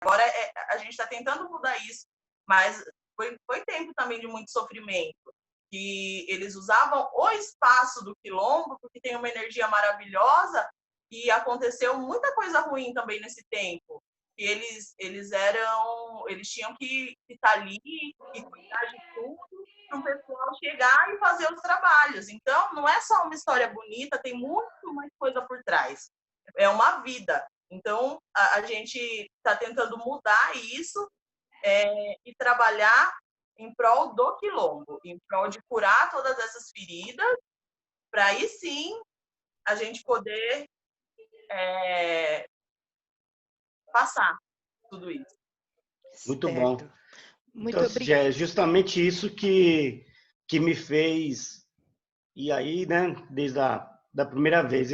Agora a gente está tentando mudar isso, mas foi tempo também de muito sofrimento. Que eles usavam o espaço do quilombo, porque tem uma energia maravilhosa, e aconteceu muita coisa ruim também nesse tempo. Que eles tinham que estar ali e cuidar de tudo para o pessoal chegar e fazer os trabalhos. Então, não é só uma história bonita, tem muito mais coisa por trás. É uma vida. Então, a gente está tentando mudar isso e trabalhar em prol do quilombo, em prol de curar todas essas feridas, para aí sim a gente poder passar tudo isso. Muito bom. Muito Então, obrigada. é justamente isso que me fez, e aí, né, desde da primeira vez,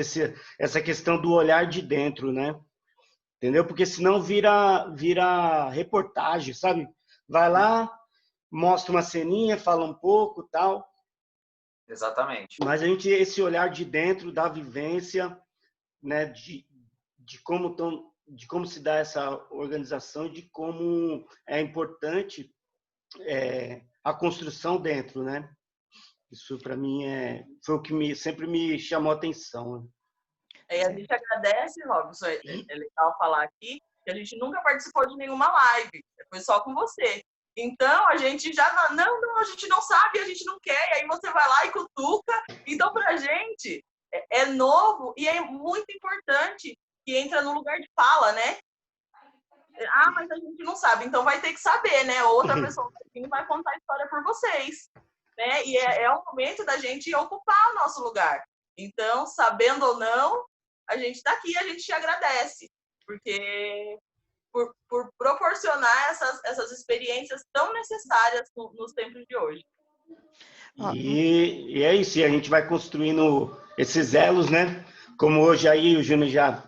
essa questão do olhar de dentro, né? Entendeu? Porque senão vira reportagem, sabe? Vai lá, mostra uma ceninha, fala um pouco, tal. Exatamente. Mas esse olhar de dentro da vivência, né, de como se dá essa organização, de como é importante a construção dentro, né? Isso para mim foi o que sempre me chamou a atenção. Né? A gente agradece, Robson, é legal falar aqui, que a gente nunca participou de nenhuma live, foi só com você. Então, a gente já, não, a gente não sabe, a gente não quer, e aí você vai lá e cutuca. Então, pra gente, é novo e é muito importante que entra no lugar de fala, né? Ah, mas a gente não sabe, então vai ter que saber, né? Outra pessoa vai contar a história por vocês, né? E é o momento da gente ocupar o nosso lugar. Então, sabendo ou não, a gente está aqui, a gente te agradece, porque por proporcionar essas experiências tão necessárias nos tempos de hoje. E é isso, e a gente vai construindo esses elos, né? Como hoje aí o Júnior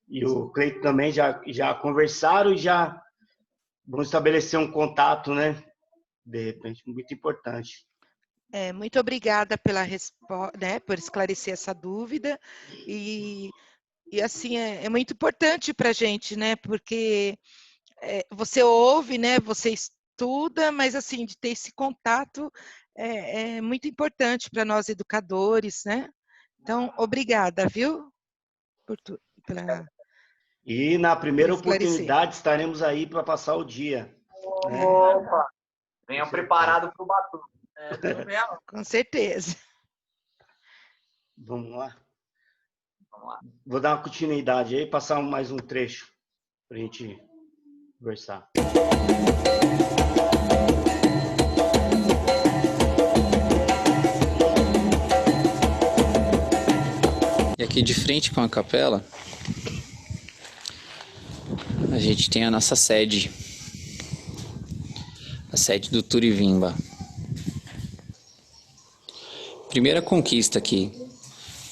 e o Cleiton também já conversaram e já vão estabelecer um contato, né? De repente, muito importante. Muito obrigada pela resposta, né, por esclarecer essa dúvida. E assim, é muito importante para a gente, né? Porque você ouve, né? Você estuda, mas assim, de ter esse contato é muito importante para nós educadores, né? Então, obrigada, viu? E na primeira esclarecer. oportunidade estaremos aí para passar o dia. Né? Opa! Venham preparados para o batuque. Com certeza. Vamos lá. Vamos lá. Vou dar uma continuidade aí, passar mais um trecho para a gente conversar. E aqui de frente com a capela, a gente tem a nossa sede, a sede do Turivimba. Primeira conquista aqui,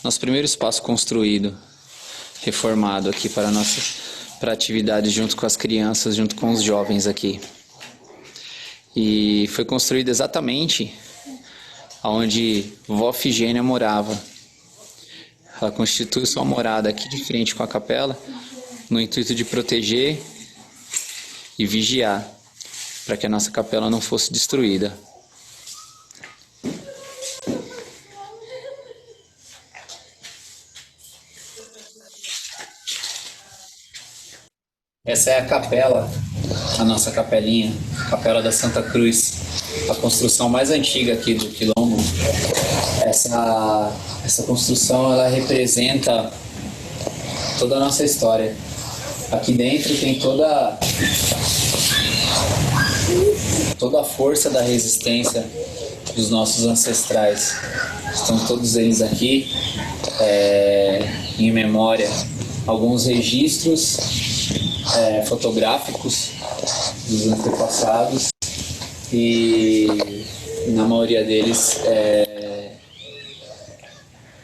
nosso primeiro espaço construído, reformado aqui para atividades junto com as crianças, junto com os jovens aqui. E foi construído exatamente onde vó Figênia morava. Ela constitui sua morada aqui de frente com a capela, no intuito de proteger e vigiar, para que a nossa capela não fosse destruída. Essa é a capela, a nossa capelinha, Capela da Santa Cruz, a construção mais antiga aqui do Quilombo. Essa construção, ela representa toda a nossa história. Aqui dentro tem toda a força da resistência dos nossos ancestrais. Estão todos eles aqui em memória. Alguns registros fotográficos dos antepassados e na maioria deles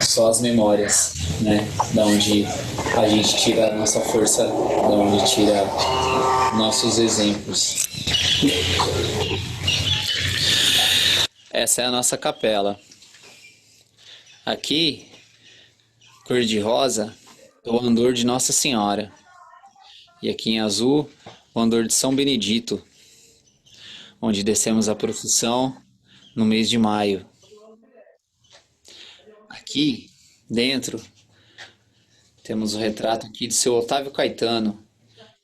só as memórias, né? Da onde a gente tira a nossa força, da onde tira nossos exemplos. Essa é a nossa capela. Aqui, cor de rosa, é o andor de Nossa Senhora. E aqui em azul, o andor de São Benedito, onde descemos a procissão no mês de maio. Aqui dentro temos o retrato aqui de seu Otávio Caetano,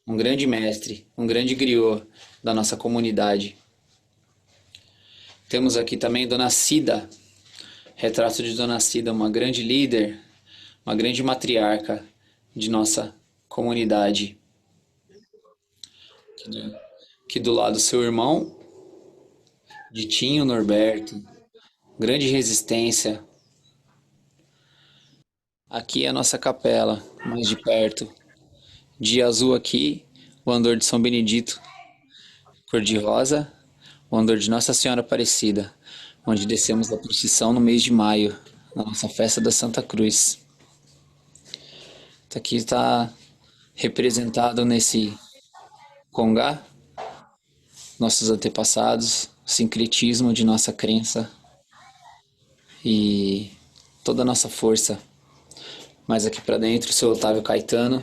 um grande mestre, um grande griot da nossa comunidade. Temos aqui também Dona Cida, retrato de Dona Cida, uma grande líder, uma grande matriarca de nossa comunidade. Aqui do lado seu irmão, Ditinho Norberto, grande resistência. Aqui é a nossa capela, mais de perto. De azul aqui, o andor de São Benedito. Cor de rosa, o andor de Nossa Senhora Aparecida, onde descemos a procissão no mês de maio, na nossa festa da Santa Cruz. Aqui está representado nesse congá, nossos antepassados, o sincretismo de nossa crença e toda a nossa força. Mas aqui para dentro, o seu Otávio Caetano,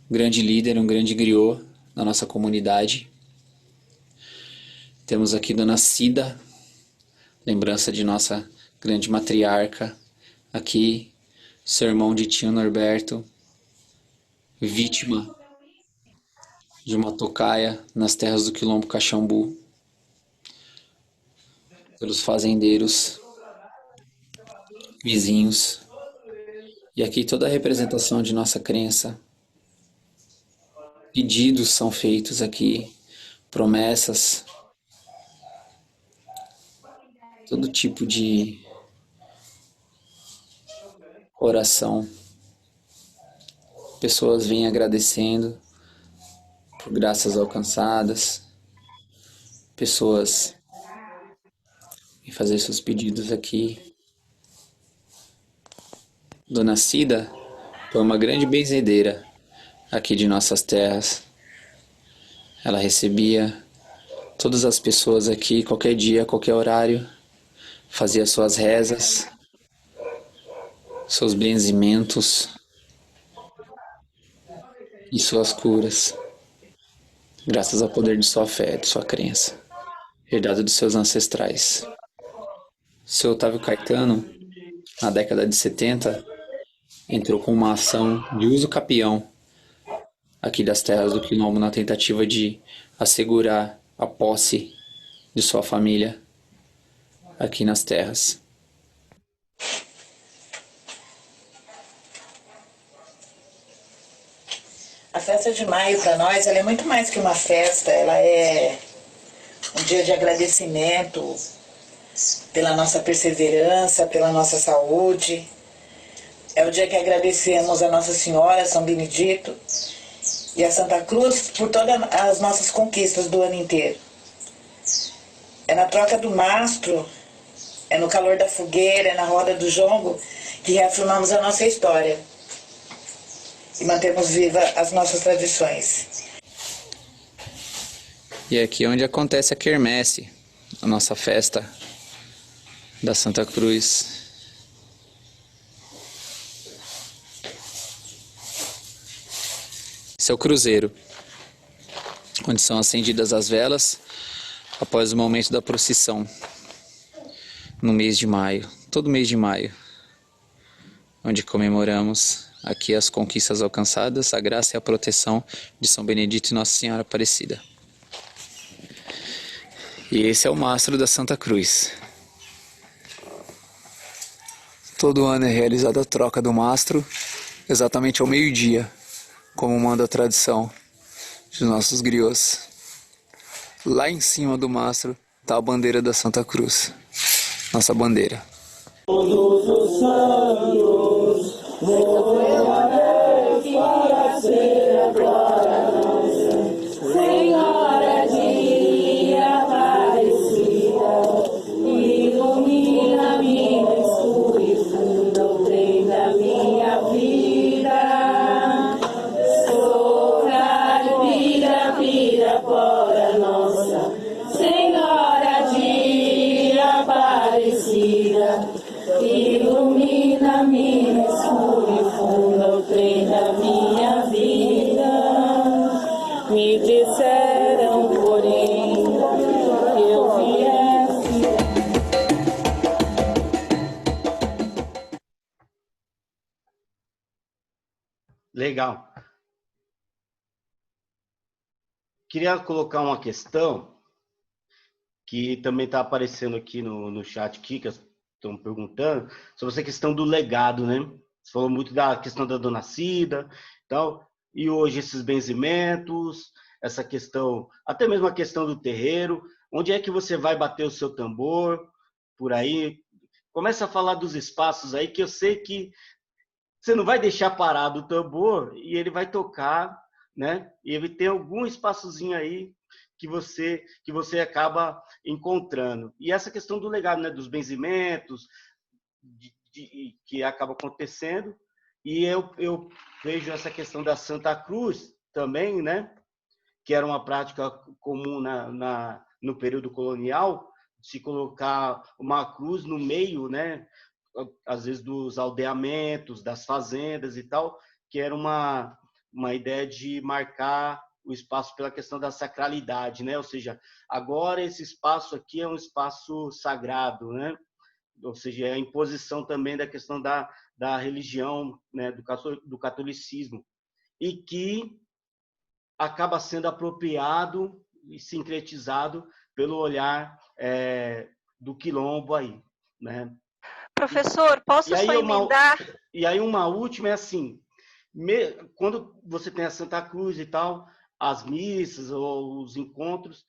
um grande líder, um grande griot da nossa comunidade. Temos aqui Dona Cida, lembrança de nossa grande matriarca. Aqui, seu irmão Ditinho Norberto, vítima de uma tocaia nas terras do Quilombo Caxambu, pelos fazendeiros vizinhos. E aqui toda a representação de nossa crença. Pedidos são feitos aqui, promessas, todo tipo de oração. Pessoas vêm agradecendo por graças alcançadas. Pessoas vêm fazer seus pedidos aqui. Dona Cida foi uma grande benzedeira aqui de nossas terras. Ela recebia todas as pessoas aqui, qualquer dia, qualquer horário, fazia suas rezas, seus benzimentos e suas curas, graças ao poder de sua fé, de sua crença, herdado dos seus ancestrais. Seu Otávio Caetano, na década de 70, entrou com uma ação de uso capião aqui das terras do Quilombo na tentativa de assegurar a posse de sua família aqui nas terras. A festa de maio para nós ela é muito mais que uma festa, ela é um dia de agradecimento pela nossa perseverança, pela nossa saúde. É o dia que agradecemos a Nossa Senhora, São Benedito e a Santa Cruz por todas as nossas conquistas do ano inteiro. É na troca do mastro, é no calor da fogueira, é na roda do jongo que reafirmamos a nossa história e mantemos viva as nossas tradições. E é aqui onde acontece a quermesse, a nossa festa da Santa Cruz. Esse é o cruzeiro, onde são acendidas as velas após o momento da procissão, no mês de maio, todo mês de maio, onde comemoramos aqui as conquistas alcançadas, a graça e a proteção de São Benedito e Nossa Senhora Aparecida. E esse é o mastro da Santa Cruz. Todo ano é realizada a troca do mastro, exatamente ao meio-dia, como manda a tradição de nossos griots. Lá em cima do mastro está a bandeira da Santa Cruz, nossa bandeira. Todos os santos, para ser agora nossa Senhora de Aparecida, ilumina minha escura e funda o trem da minha vida. Pirapora nossa Senhora de Aparecida, ilumina minha escura e funda Legal. Queria colocar uma questão que também está aparecendo aqui no chat aqui, que estão perguntando, sobre essa questão do legado, né? Você falou muito da questão da Dona Cida e tal, e hoje esses benzimentos, essa questão, até mesmo a questão do terreiro, onde é que você vai bater o seu tambor, por aí? Começa a falar dos espaços aí, que eu sei que você não vai deixar parado o tambor e ele vai tocar, né? E ele tem algum espaçozinho aí que você acaba encontrando. E essa questão do legado, né, dos benzimentos, que acaba acontecendo. E eu vejo essa questão da Santa Cruz também, né, que era uma prática comum no período colonial, se colocar uma cruz no meio, né, às vezes dos aldeamentos, das fazendas e tal, que era uma ideia de marcar o espaço pela questão da sacralidade, né? Ou seja, agora esse espaço aqui é um espaço sagrado, né? Ou seja, é a imposição também da questão da religião, né? Do catolicismo, e que acaba sendo apropriado e sincretizado pelo olhar do quilombo aí, né? Professor, posso só emendar? E aí uma última é assim, quando você tem a Santa Cruz e tal, as missas ou os encontros,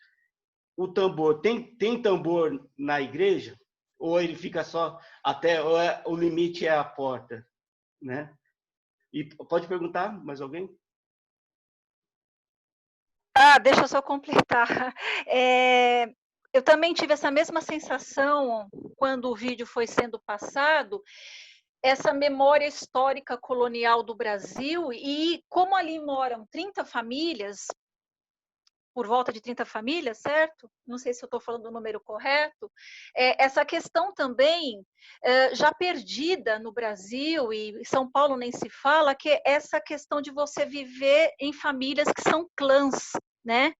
o tambor, tem tambor na igreja? Ou ele fica só o limite é a porta, né? E pode perguntar mais alguém? Deixa eu só completar. Eu também tive essa mesma sensação quando o vídeo foi sendo passado, essa memória histórica colonial do Brasil, e como ali moram 30 famílias, por volta de 30 famílias, certo? Não sei se eu estou falando o número correto. Essa questão também, já perdida no Brasil, e São Paulo nem se fala, que é essa questão de você viver em famílias que são clãs, né?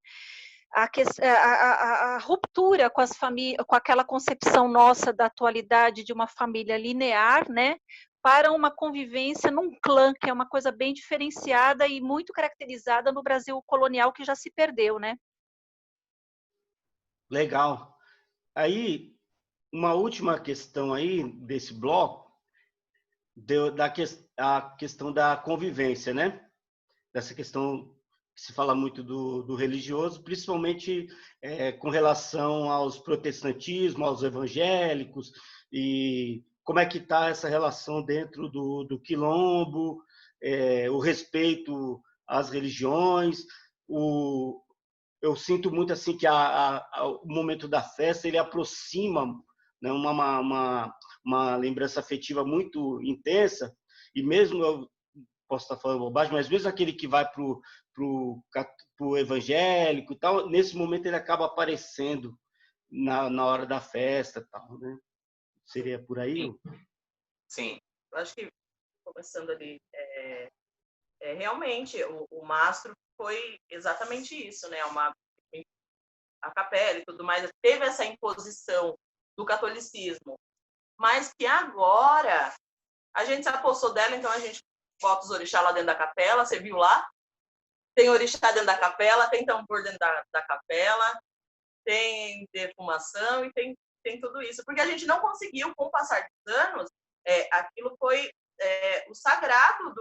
A ruptura com as famílias, com aquela concepção nossa da atualidade de uma família linear, né, para uma convivência num clã, que é uma coisa bem diferenciada e muito caracterizada no Brasil colonial, que já se perdeu, né? Legal. Aí, uma última questão aí desse bloco, a questão da convivência, né? Dessa questão que se fala muito do religioso, principalmente com relação aos protestantismos, aos evangélicos, e como é que está essa relação dentro do quilombo, o respeito às religiões. Eu sinto muito assim que o momento da festa ele aproxima, né, uma lembrança afetiva muito intensa, e mesmo eu posso estar falando bobagem, mas mesmo aquele que vai para o evangélico e tal, nesse momento ele acaba aparecendo na hora da festa, tal, né? Seria por aí? Sim. Eu acho que, começando ali, realmente o mastro foi exatamente isso, né? A capela e tudo mais, teve essa imposição do catolicismo, mas que agora a gente se apossou dela, então a gente bota os orixá lá dentro da capela, você viu lá? Tem orixá dentro da capela, tem tambor dentro da capela, tem defumação e tem tudo isso. Porque a gente não conseguiu, com o passar dos anos, aquilo foi o sagrado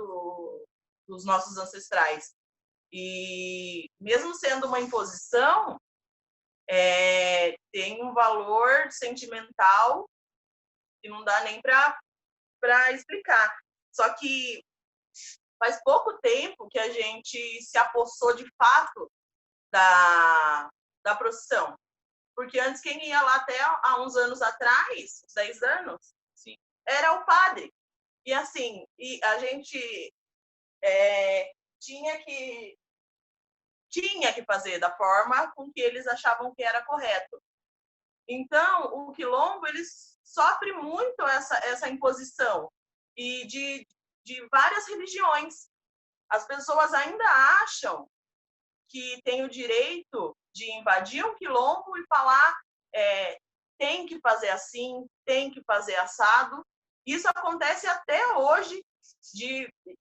dos nossos ancestrais. E mesmo sendo uma imposição, tem um valor sentimental que não dá nem para explicar. Só que faz pouco tempo que a gente se apossou de fato da procissão. Porque antes quem ia lá até há uns anos atrás, 10 anos, sim, era o padre. E assim, a gente tinha que fazer da forma com que eles achavam que era correto. Então, o quilombo, ele sofre muito essa imposição. E de várias religiões. As pessoas ainda acham que tem o direito de invadir um quilombo e falar tem que fazer assim, tem que fazer assado. Isso acontece até hoje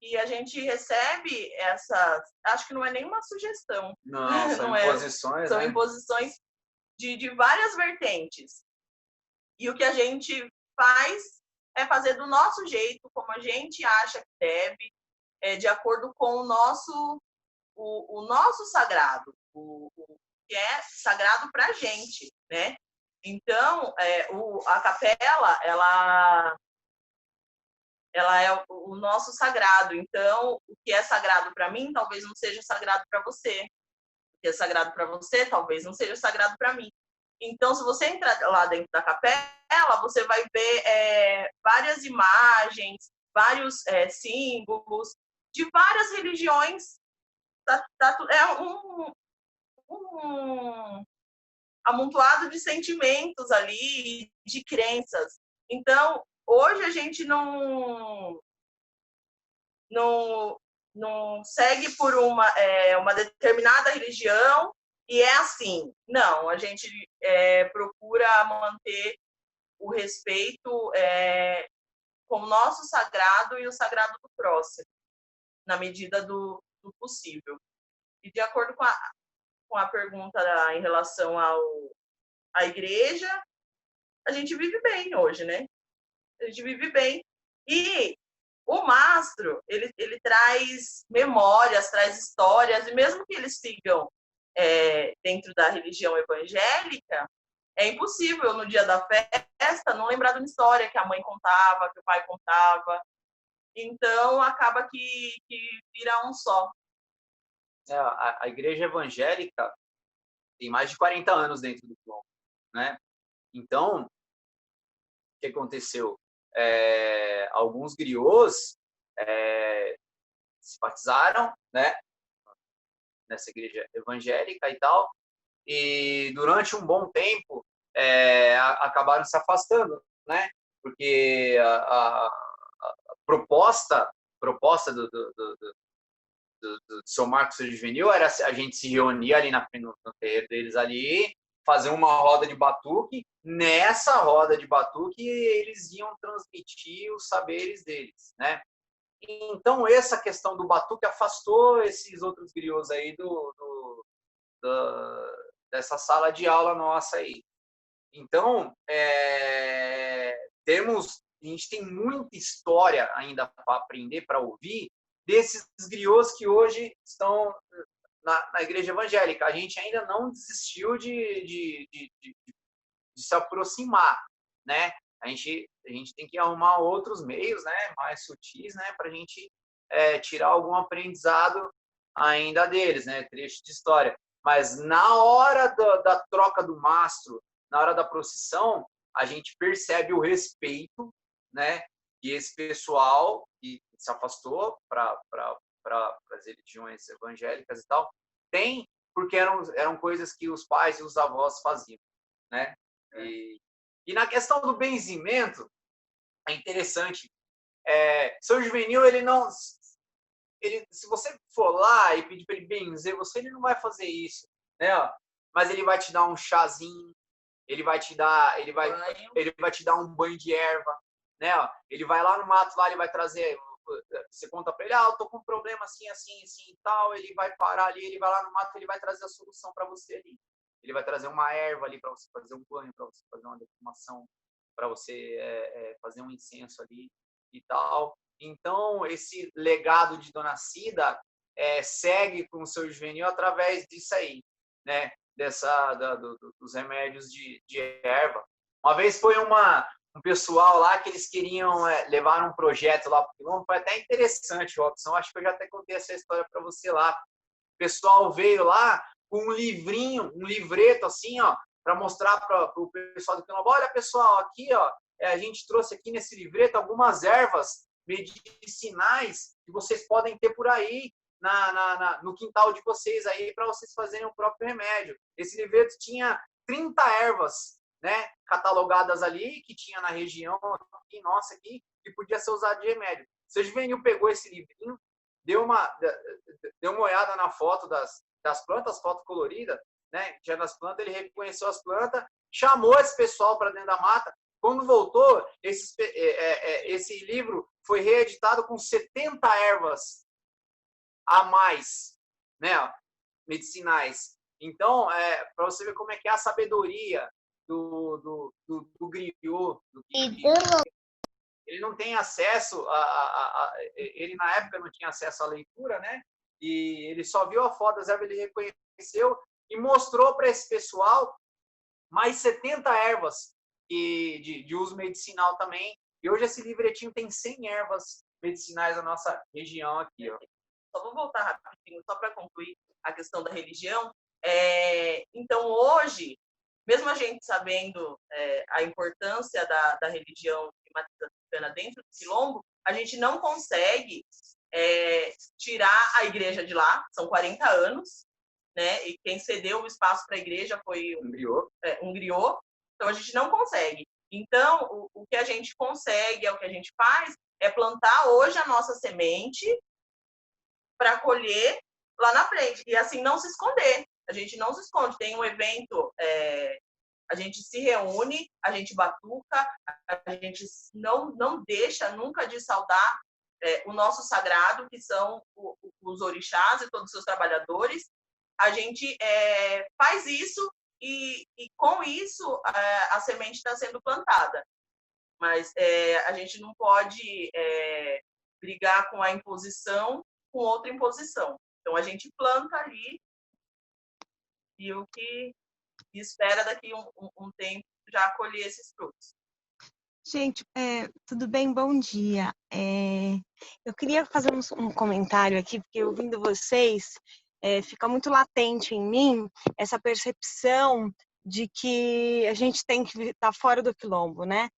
E a gente recebe essas, acho que não é nenhuma sugestão. Não, são Não imposições, são né? imposições de várias vertentes. E o que a gente faz é fazer do nosso jeito, como a gente acha que deve, de acordo com o nosso sagrado, o que é sagrado para a gente, né? Então, a capela, ela é o nosso sagrado. Então, o que é sagrado para mim, talvez não seja sagrado para você. O que é sagrado para você, talvez não seja sagrado para mim. Então, se você entrar lá dentro da capela, você vai ver várias imagens, vários símbolos de várias religiões. É um amontoado de sentimentos ali, de crenças. Então, hoje a gente não segue por uma determinada religião e é assim. Não, a gente procura manter o respeito com o nosso sagrado e o sagrado do próximo, na medida do possível. E de acordo com a pergunta em relação à igreja, a gente vive bem hoje, né? A gente vive bem. E o mastro, ele traz memórias, traz histórias, e mesmo que eles sigam dentro da religião evangélica, é impossível no dia da festa não lembrar de uma história que a mãe contava, que o pai contava. Então, acaba que vira um só. A igreja evangélica tem mais de 40 anos dentro do Quilombo, né? Então, o que aconteceu? Alguns griots se batizaram, né? Nessa igreja evangélica e tal, e durante um bom tempo acabaram se afastando, né? Porque a proposta do São Marcos Juvenil era a gente se reunir ali no terreiro deles ali, fazer uma roda de batuque. Nessa roda de batuque eles iam transmitir os saberes deles, né? Então essa questão do batuque afastou esses outros griots aí dessa sala de aula nossa aí. Então a gente tem muita história ainda para aprender, para ouvir, desses griots que hoje estão na igreja evangélica. A gente ainda não desistiu de se aproximar, né? A gente tem que arrumar outros meios, né, mais sutis, né, para a gente tirar algum aprendizado ainda deles, né, trecho de história. Mas na hora da troca do mastro, na hora da procissão, a gente percebe o respeito, né, que esse pessoal que se afastou para as religiões evangélicas e tal tem, porque eram coisas que os pais e os avós faziam, né? E na questão do benzimento, é interessante. São Juvenil, se você for lá e pedir para ele benzer você, ele não vai fazer isso, né? Mas ele vai te dar um chazinho, ele vai te dar um banho de erva, né? Ele vai lá no mato, lá ele vai trazer, você conta para ele, eu tô com um problema assim, assim, assim e tal, ele vai parar ali, ele vai lá no mato, ele vai trazer a solução para você ali. Ele vai trazer uma erva ali para você fazer um banho, para você fazer uma defumação, para você fazer um incenso ali e tal. Então, esse legado de Dona Cida segue com o seu Juvenil através disso aí, né? Dos remédios de erva. Uma vez foi um pessoal lá que eles queriam levar um projeto lá para o Quilombo. Foi até interessante, Robson. Acho que eu já até contei essa história para você lá. O pessoal veio lá com um livrinho, um livreto assim, ó, para mostrar para o pessoal do Quilombo. Olha, pessoal, aqui, ó, a gente trouxe aqui nesse livreto algumas ervas medicinais que vocês podem ter por aí no quintal de vocês aí para vocês fazerem o próprio remédio. Esse livreto tinha 30 ervas, né, catalogadas ali, que tinha na região aqui, nossa, aqui, que podia ser usado de remédio. O seu Juvenil pegou esse livrinho, deu uma olhada na foto das plantas, foto colorida, né? Já nas plantas, ele reconheceu as plantas, chamou esse pessoal para dentro da mata. Quando voltou, esse livro foi reeditado com 70 ervas a mais, né, medicinais. Então, para você ver como é que é a sabedoria do griot, ele não tem acesso ele na época não tinha acesso à leitura, né? E ele só viu a foto das ervas, ele reconheceu e mostrou para esse pessoal mais 70 ervas de uso medicinal também. E hoje esse livretinho tem 100 ervas medicinais na nossa região aqui, ó. Só vou voltar rapidinho, só para concluir a questão da religião. Então, hoje, mesmo a gente sabendo a importância da religião de matriz africana dentro do Quilombo, a gente não consegue tirar a igreja de lá, são 40 anos, né? E quem cedeu o espaço para a igreja foi um griot, então a gente não consegue. Então, o que a gente consegue, o que a gente faz, é plantar hoje a nossa semente para colher lá na frente. E assim, não se esconder. A gente não se esconde. Tem um evento, a gente se reúne, a gente batuca, a gente não deixa nunca de saudar o nosso sagrado, que são os orixás e todos os seus trabalhadores. A gente faz isso e com isso a semente está sendo plantada. Mas a gente não pode brigar com a imposição com outra imposição. Então, a gente planta ali e o que espera daqui um tempo já colher esses frutos. Gente, tudo bem? Bom dia. Eu queria fazer um comentário aqui, porque ouvindo vocês, fica muito latente em mim essa percepção de que a gente tem que estar fora do quilombo, né?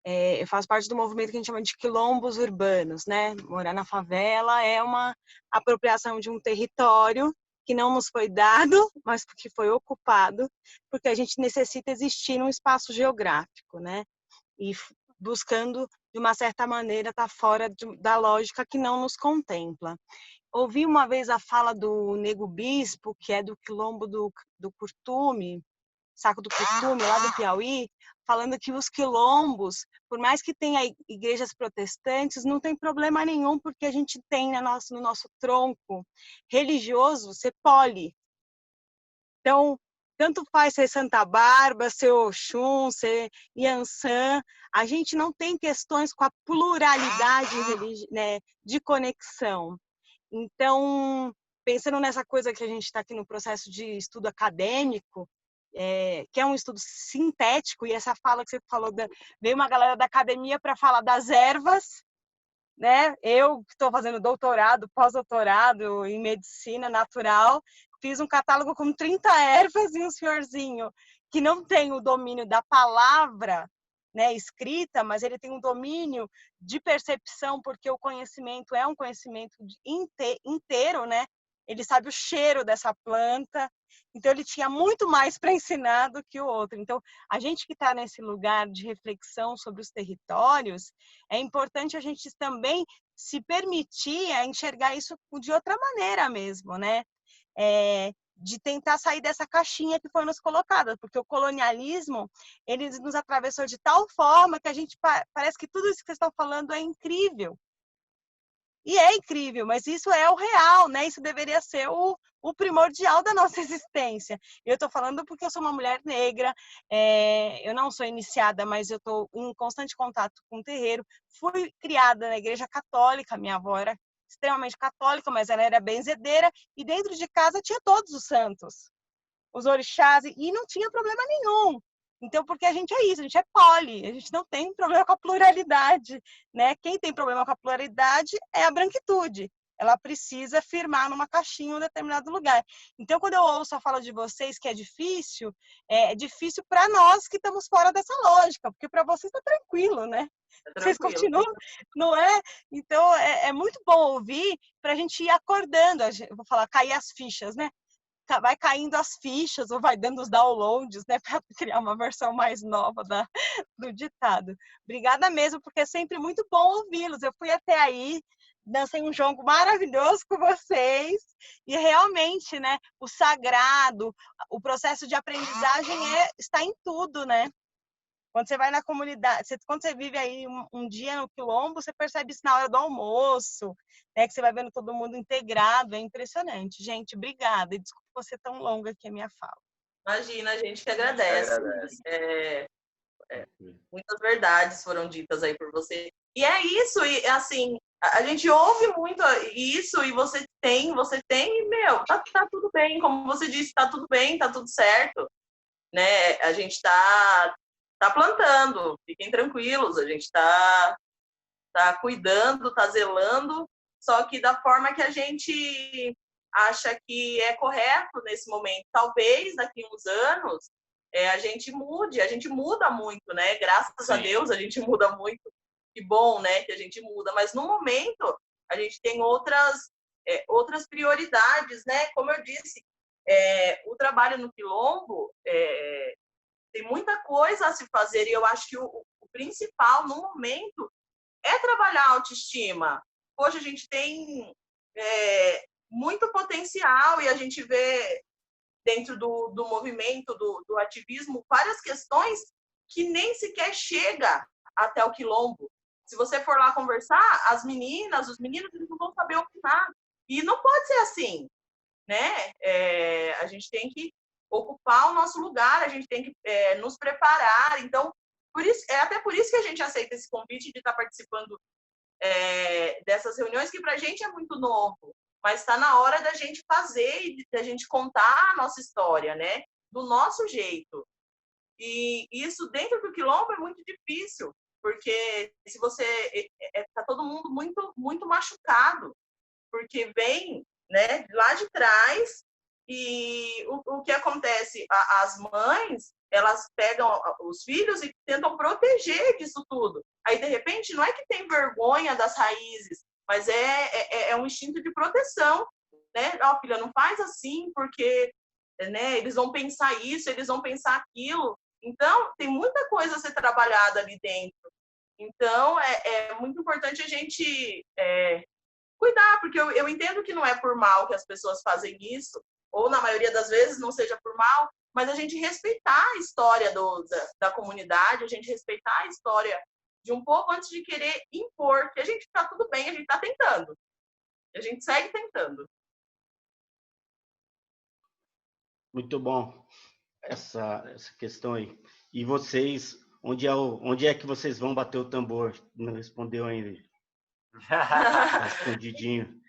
Eu faço parte do movimento que a gente chama de quilombos urbanos, né? Morar na favela é uma apropriação de um território que não nos foi dado, mas que foi ocupado, porque a gente necessita existir num espaço geográfico, né? E buscando, de uma certa maneira, estar fora da lógica que não nos contempla. Ouvi uma vez a fala do Nego Bispo, que é do quilombo do Curtume, Saco do Curtume, lá do Piauí, falando que os quilombos, por mais que tenha igrejas protestantes, não tem problema nenhum, porque a gente tem no nosso tronco religioso ser poli. Então, tanto faz ser Santa Bárbara, ser Oxum, ser Iansã, a gente não tem questões com a pluralidade né, de conexão. Então, pensando nessa coisa que a gente está aqui no processo de estudo acadêmico, que é um estudo sintético, e essa fala que você falou, veio uma galera da academia para falar das ervas, né? Eu que estou fazendo doutorado, pós-doutorado em medicina natural, fiz um catálogo com 30 ervas e um senhorzinho que não tem o domínio da palavra, né, escrita, mas ele tem um domínio de percepção, porque o conhecimento é um conhecimento inteiro, né? Ele sabe o cheiro dessa planta, então ele tinha muito mais para ensinar do que o outro. Então, a gente que está nesse lugar de reflexão sobre os territórios, é importante a gente também se permitir enxergar isso de outra maneira mesmo, né? De tentar sair dessa caixinha que foi nos colocada, porque o colonialismo, ele nos atravessou de tal forma que a gente parece que tudo isso que vocês estão falando é incrível. E é incrível, mas isso é o real, né? Isso deveria ser o primordial da nossa existência. Eu estou falando porque eu sou uma mulher negra, eu não sou iniciada, mas eu estou em constante contato com o terreiro. Fui criada na igreja católica, minha avó era extremamente católica, mas ela era benzedeira, e dentro de casa tinha todos os santos, os orixás, e não tinha problema nenhum. Então, porque a gente é isso, a gente é poli, a gente não tem problema com a pluralidade, né? Quem tem problema com a pluralidade é a branquitude. Ela precisa firmar numa caixinha em um determinado lugar. Então, quando eu ouço a fala de vocês que é difícil para nós que estamos fora dessa lógica, porque para vocês está tranquilo, né? Vocês continuam, não é? Então, é muito bom ouvir para a gente ir acordando, eu vou falar, cair as fichas, né? Vai caindo as fichas ou vai dando os downloads, né, para criar uma versão mais nova do ditado. Obrigada mesmo, porque é sempre muito bom ouvi-los. Eu fui até aí, dancei um jogo maravilhoso com vocês e realmente, né, o sagrado, o processo de aprendizagem está em tudo, né? Quando você vai na comunidade, quando você vive aí um dia no Quilombo, você percebe isso na hora do almoço, né? Que você vai vendo todo mundo integrado, é impressionante. Gente, obrigada. E desculpa ser tão longa aqui a minha fala. Imagina, a gente que agradece. Muitas verdades foram ditas aí por você. E é isso, e assim, a gente ouve muito isso e você tem, e, meu, tá tudo bem, como você disse, tá tudo bem, tá tudo certo, né? A gente tá plantando, fiquem tranquilos, a gente tá cuidando, tá zelando, só que da forma que a gente acha que é correto nesse momento. Talvez daqui a uns anos a gente muda muito, né? Graças a Deus a gente muda muito. Que bom, né? Que a gente muda. Mas no momento a gente tem outras prioridades, né? Como eu disse, o trabalho no Quilombo tem muita coisa a se fazer e eu acho que o principal no momento é trabalhar a autoestima. Hoje a gente tem muito potencial e a gente vê dentro do movimento, do ativismo, várias questões que nem sequer chega até o Quilombo. Se você for lá conversar, as meninas, os meninos, eles não vão saber opinar. E não pode ser assim, né? A gente tem que ocupar o nosso lugar, a gente tem que nos preparar. Então, até por isso que a gente aceita esse convite de estar participando dessas reuniões, que para a gente é muito novo, mas está na hora da gente fazer e da gente contar a nossa história, né? Do nosso jeito. E isso dentro do Quilombo é muito difícil, porque se você está todo mundo muito, muito machucado, porque vem, né, lá de trás. E o que acontece? As mães, elas pegam os filhos e tentam proteger disso tudo. Aí, de repente, não é que tem vergonha das raízes, mas é um instinto de proteção. Né? Ó, filha, não faz assim, porque né, eles vão pensar isso, eles vão pensar aquilo. Então, tem muita coisa a ser trabalhada ali dentro. Então, é muito importante a gente cuidar, porque eu entendo que não é por mal que as pessoas fazem isso, ou na maioria das vezes não seja por mal, mas a gente respeitar a história da comunidade, a gente respeitar a história de um povo antes de querer impor, que a gente está tudo bem, a gente está tentando. A gente segue tentando. Muito bom essa questão aí. E vocês, onde é que vocês vão bater o tambor? Não respondeu ainda. Tá escondidinho.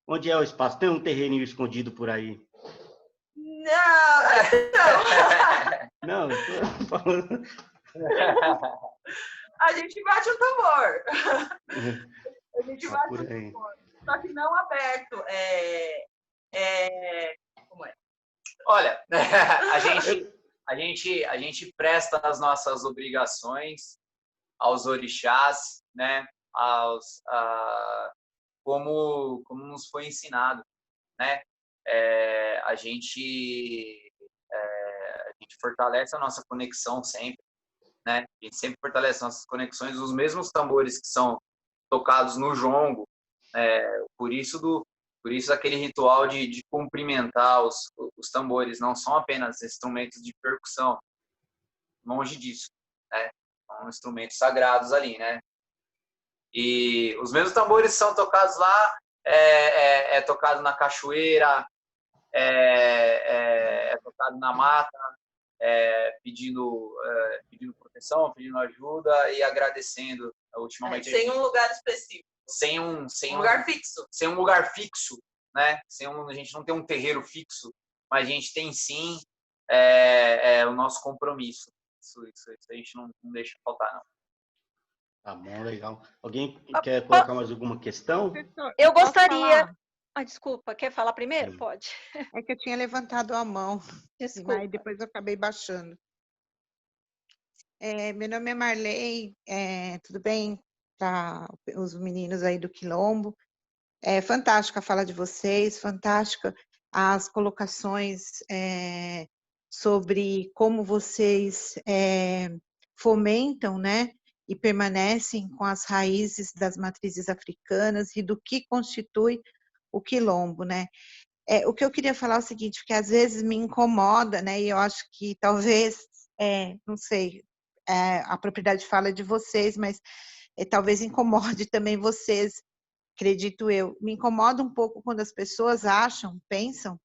Onde é o espaço? Tem um terreninho escondido por aí? Não. Não, tô falando. A gente bate o tambor. A gente bate o tambor. Só que não aberto. Como é? Olha, a gente presta as nossas obrigações aos orixás, né? Como nos foi ensinado, né? A gente fortalece a nossa conexão sempre, né? A gente sempre fortalece nossas conexões, os mesmos tambores que são tocados no jongo, por isso aquele ritual de cumprimentar os tambores não são apenas instrumentos de percussão, longe disso, né? São instrumentos sagrados ali, né? E os mesmos tambores são tocados lá, tocado na cachoeira, tocado na mata, pedindo proteção, pedindo ajuda e agradecendo ultimamente. Sem um lugar específico. Sem um lugar fixo. Sem um lugar fixo, né? A gente não tem um terreiro fixo, mas a gente tem sim o nosso compromisso. Isso a gente não deixa faltar, não. Tá bom, legal. Alguém quer colocar mais alguma questão? Eu gostaria... desculpa, quer falar primeiro? Pode. É que eu tinha levantado a mão. Desculpa. E depois eu acabei baixando. Meu nome é Marley, tudo bem? Tá, os meninos aí do Quilombo. É fantástica a fala de vocês, fantástica as colocações sobre como vocês fomentam, né? E permanecem com as raízes das matrizes africanas e do que constitui o Quilombo, né? O que eu queria falar é o seguinte, que às vezes me incomoda, né? E eu acho que talvez, não sei, a propriedade de fala é de vocês, mas talvez incomode também vocês, acredito eu. Me incomoda um pouco quando as pessoas pensam,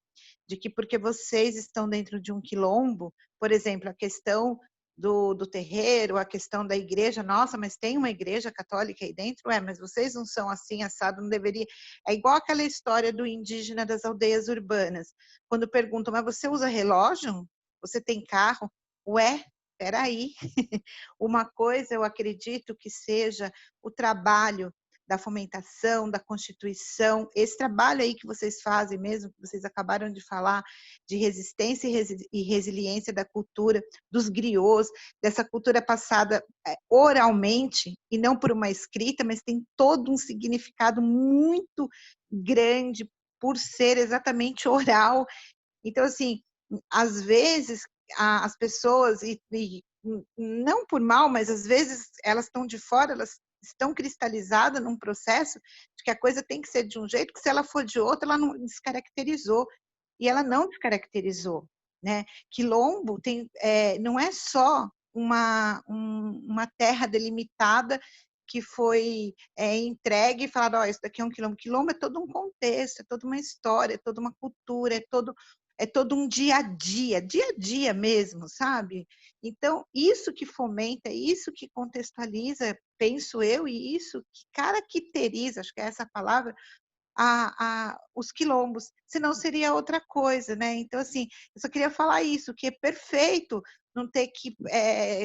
de que porque vocês estão dentro de um quilombo, por exemplo, a questão do terreiro, a questão da igreja, nossa, mas tem uma igreja católica aí dentro? Mas vocês não são assim, assado, não deveria... É igual aquela história do indígena das aldeias urbanas, quando perguntam, mas você usa relógio? Você tem carro? Peraí, uma coisa eu acredito que seja o trabalho da fomentação, da constituição, esse trabalho aí que vocês fazem mesmo, que vocês acabaram de falar, de resistência e resiliência da cultura, dos griots, dessa cultura passada oralmente, e não por uma escrita, mas tem todo um significado muito grande por ser exatamente oral. Então, assim, às vezes, as pessoas, e não por mal, mas às vezes elas estão de fora, elas estão cristalizadas num processo de que a coisa tem que ser de um jeito, que se ela for de outro, ela não descaracterizou. E ela não descaracterizou, né? Quilombo não é só uma terra delimitada que foi entregue e falado, isso daqui é um quilombo. Quilombo é todo um contexto, é toda uma história, é toda uma cultura, é todo um dia a dia mesmo, sabe? Então, isso que fomenta, isso que contextualiza, penso eu, e isso que caracteriza, acho que é essa a palavra, os quilombos, senão seria outra coisa, né? Então, assim, eu só queria falar isso, que é perfeito não ter que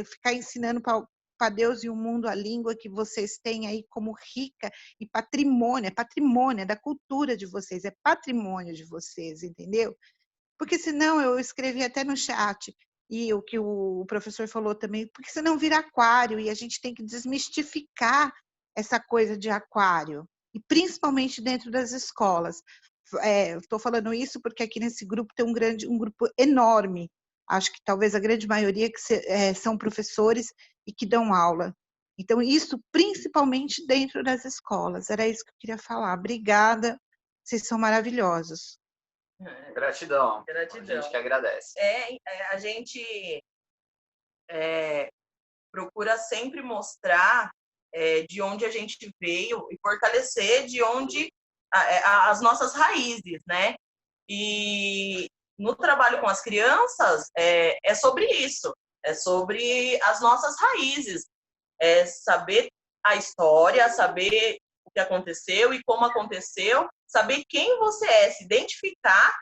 ficar ensinando para Deus e o mundo a língua que vocês têm aí como rica e patrimônio, é da cultura de vocês, é patrimônio de vocês, entendeu? Porque senão, eu escrevi até no chat, e o que o professor falou também, porque senão vira aquário, e a gente tem que desmistificar essa coisa de aquário, e principalmente dentro das escolas. Estou falando isso porque aqui nesse grupo tem um grupo enorme, acho que talvez a grande maioria são professores e que dão aula. Então, isso principalmente dentro das escolas, era isso que eu queria falar. Obrigada, vocês são maravilhosos. Gratidão. A gente que agradece. A gente procura sempre mostrar de onde a gente veio e fortalecer de onde as nossas raízes, né? E no trabalho com as crianças é sobre isso, é sobre as nossas raízes, saber a história, saber o que aconteceu e como aconteceu, saber quem você se identificar.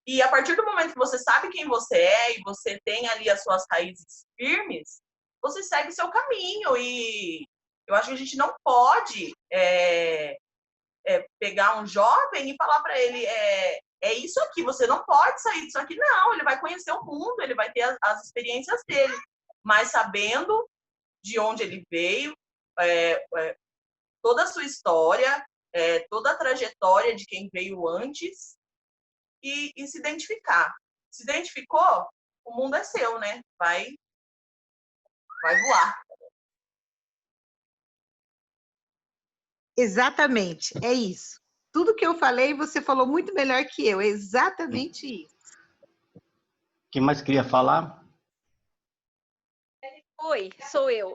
E a partir do momento que você sabe quem você é e você tem ali as suas raízes firmes, você segue seu caminho. E eu acho que a gente não pode pegar um jovem e falar para ele é isso aqui, você não pode sair disso aqui. Não, ele vai conhecer o mundo, ele vai ter as experiências dele, mas sabendo de onde ele veio, toda a sua história, toda a trajetória de quem veio antes, e se identificar. Se identificou, o mundo é seu, né? Vai voar. Exatamente, é isso. Tudo que eu falei, você falou muito melhor que eu. É exatamente isso. Quem mais queria falar? Oi, sou eu.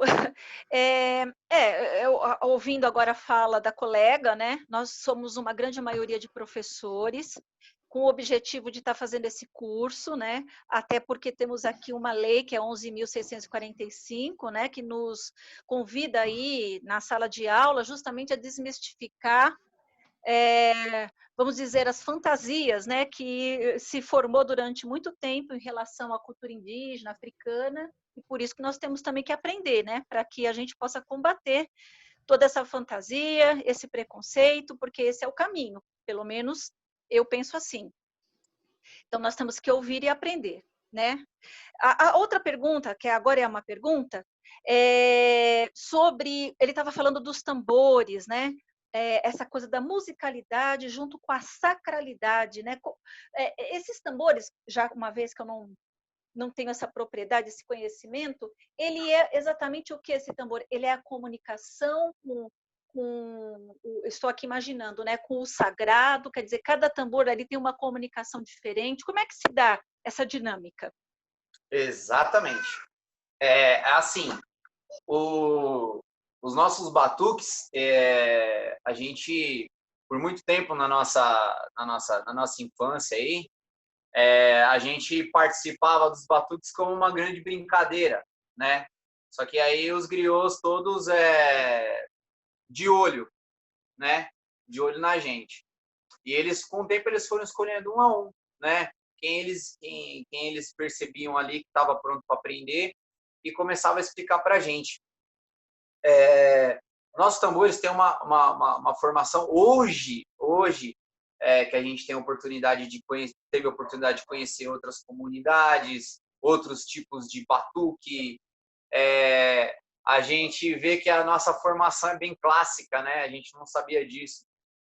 Ouvindo agora a fala da colega, né? Nós somos uma grande maioria de professores, com o objetivo de estar fazendo esse curso, né? Até porque temos aqui uma lei que é 11.645, né? Que nos convida aí na sala de aula justamente a desmistificar, vamos dizer, as fantasias, né? Que se formou durante muito tempo em relação à cultura indígena, africana, e por isso que nós temos também que aprender, né? Para que a gente possa combater toda essa fantasia, esse preconceito, porque esse é o caminho, pelo menos eu penso assim. Então, nós temos que ouvir e aprender, né? A outra pergunta, que agora é uma pergunta, sobre... Ele estava falando dos tambores, né? Essa coisa da musicalidade junto com a sacralidade, né? Esses tambores, já uma vez que eu não tenho essa propriedade, esse conhecimento, ele é exatamente o que esse tambor? Ele é a comunicação estou aqui imaginando, né, com o sagrado, quer dizer, cada tambor ali tem uma comunicação diferente. Como é que se dá essa dinâmica? Exatamente. Assim, os nossos batuques, a gente, por muito tempo na nossa infância aí, a gente participava dos batuques como uma grande brincadeira, né? Só que aí os griots todos de olho, né? De olho na gente. E eles, com o tempo, eles foram escolhendo um a um, né? Quem eles percebiam ali que estava pronto para aprender e começava a explicar para a gente. Nossos tambores têm uma formação hoje que a gente tem oportunidade teve a oportunidade de conhecer outras comunidades, outros tipos de batuque. A gente vê que a nossa formação é bem clássica, né? A gente não sabia disso.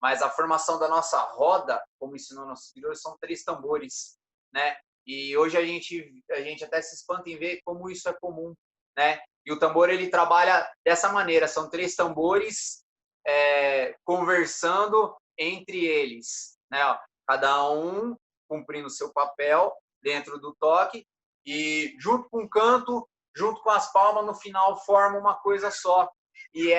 Mas a formação da nossa roda, como ensinou nossos filhos, são 3 tambores, né? E hoje a gente até se espanta em ver como isso é comum, né? E o tambor, ele trabalha dessa maneira, são 3 tambores conversando entre eles, né? Ó, cada um cumprindo o seu papel dentro do toque e junto com o canto, junto com as palmas, no final forma uma coisa só. E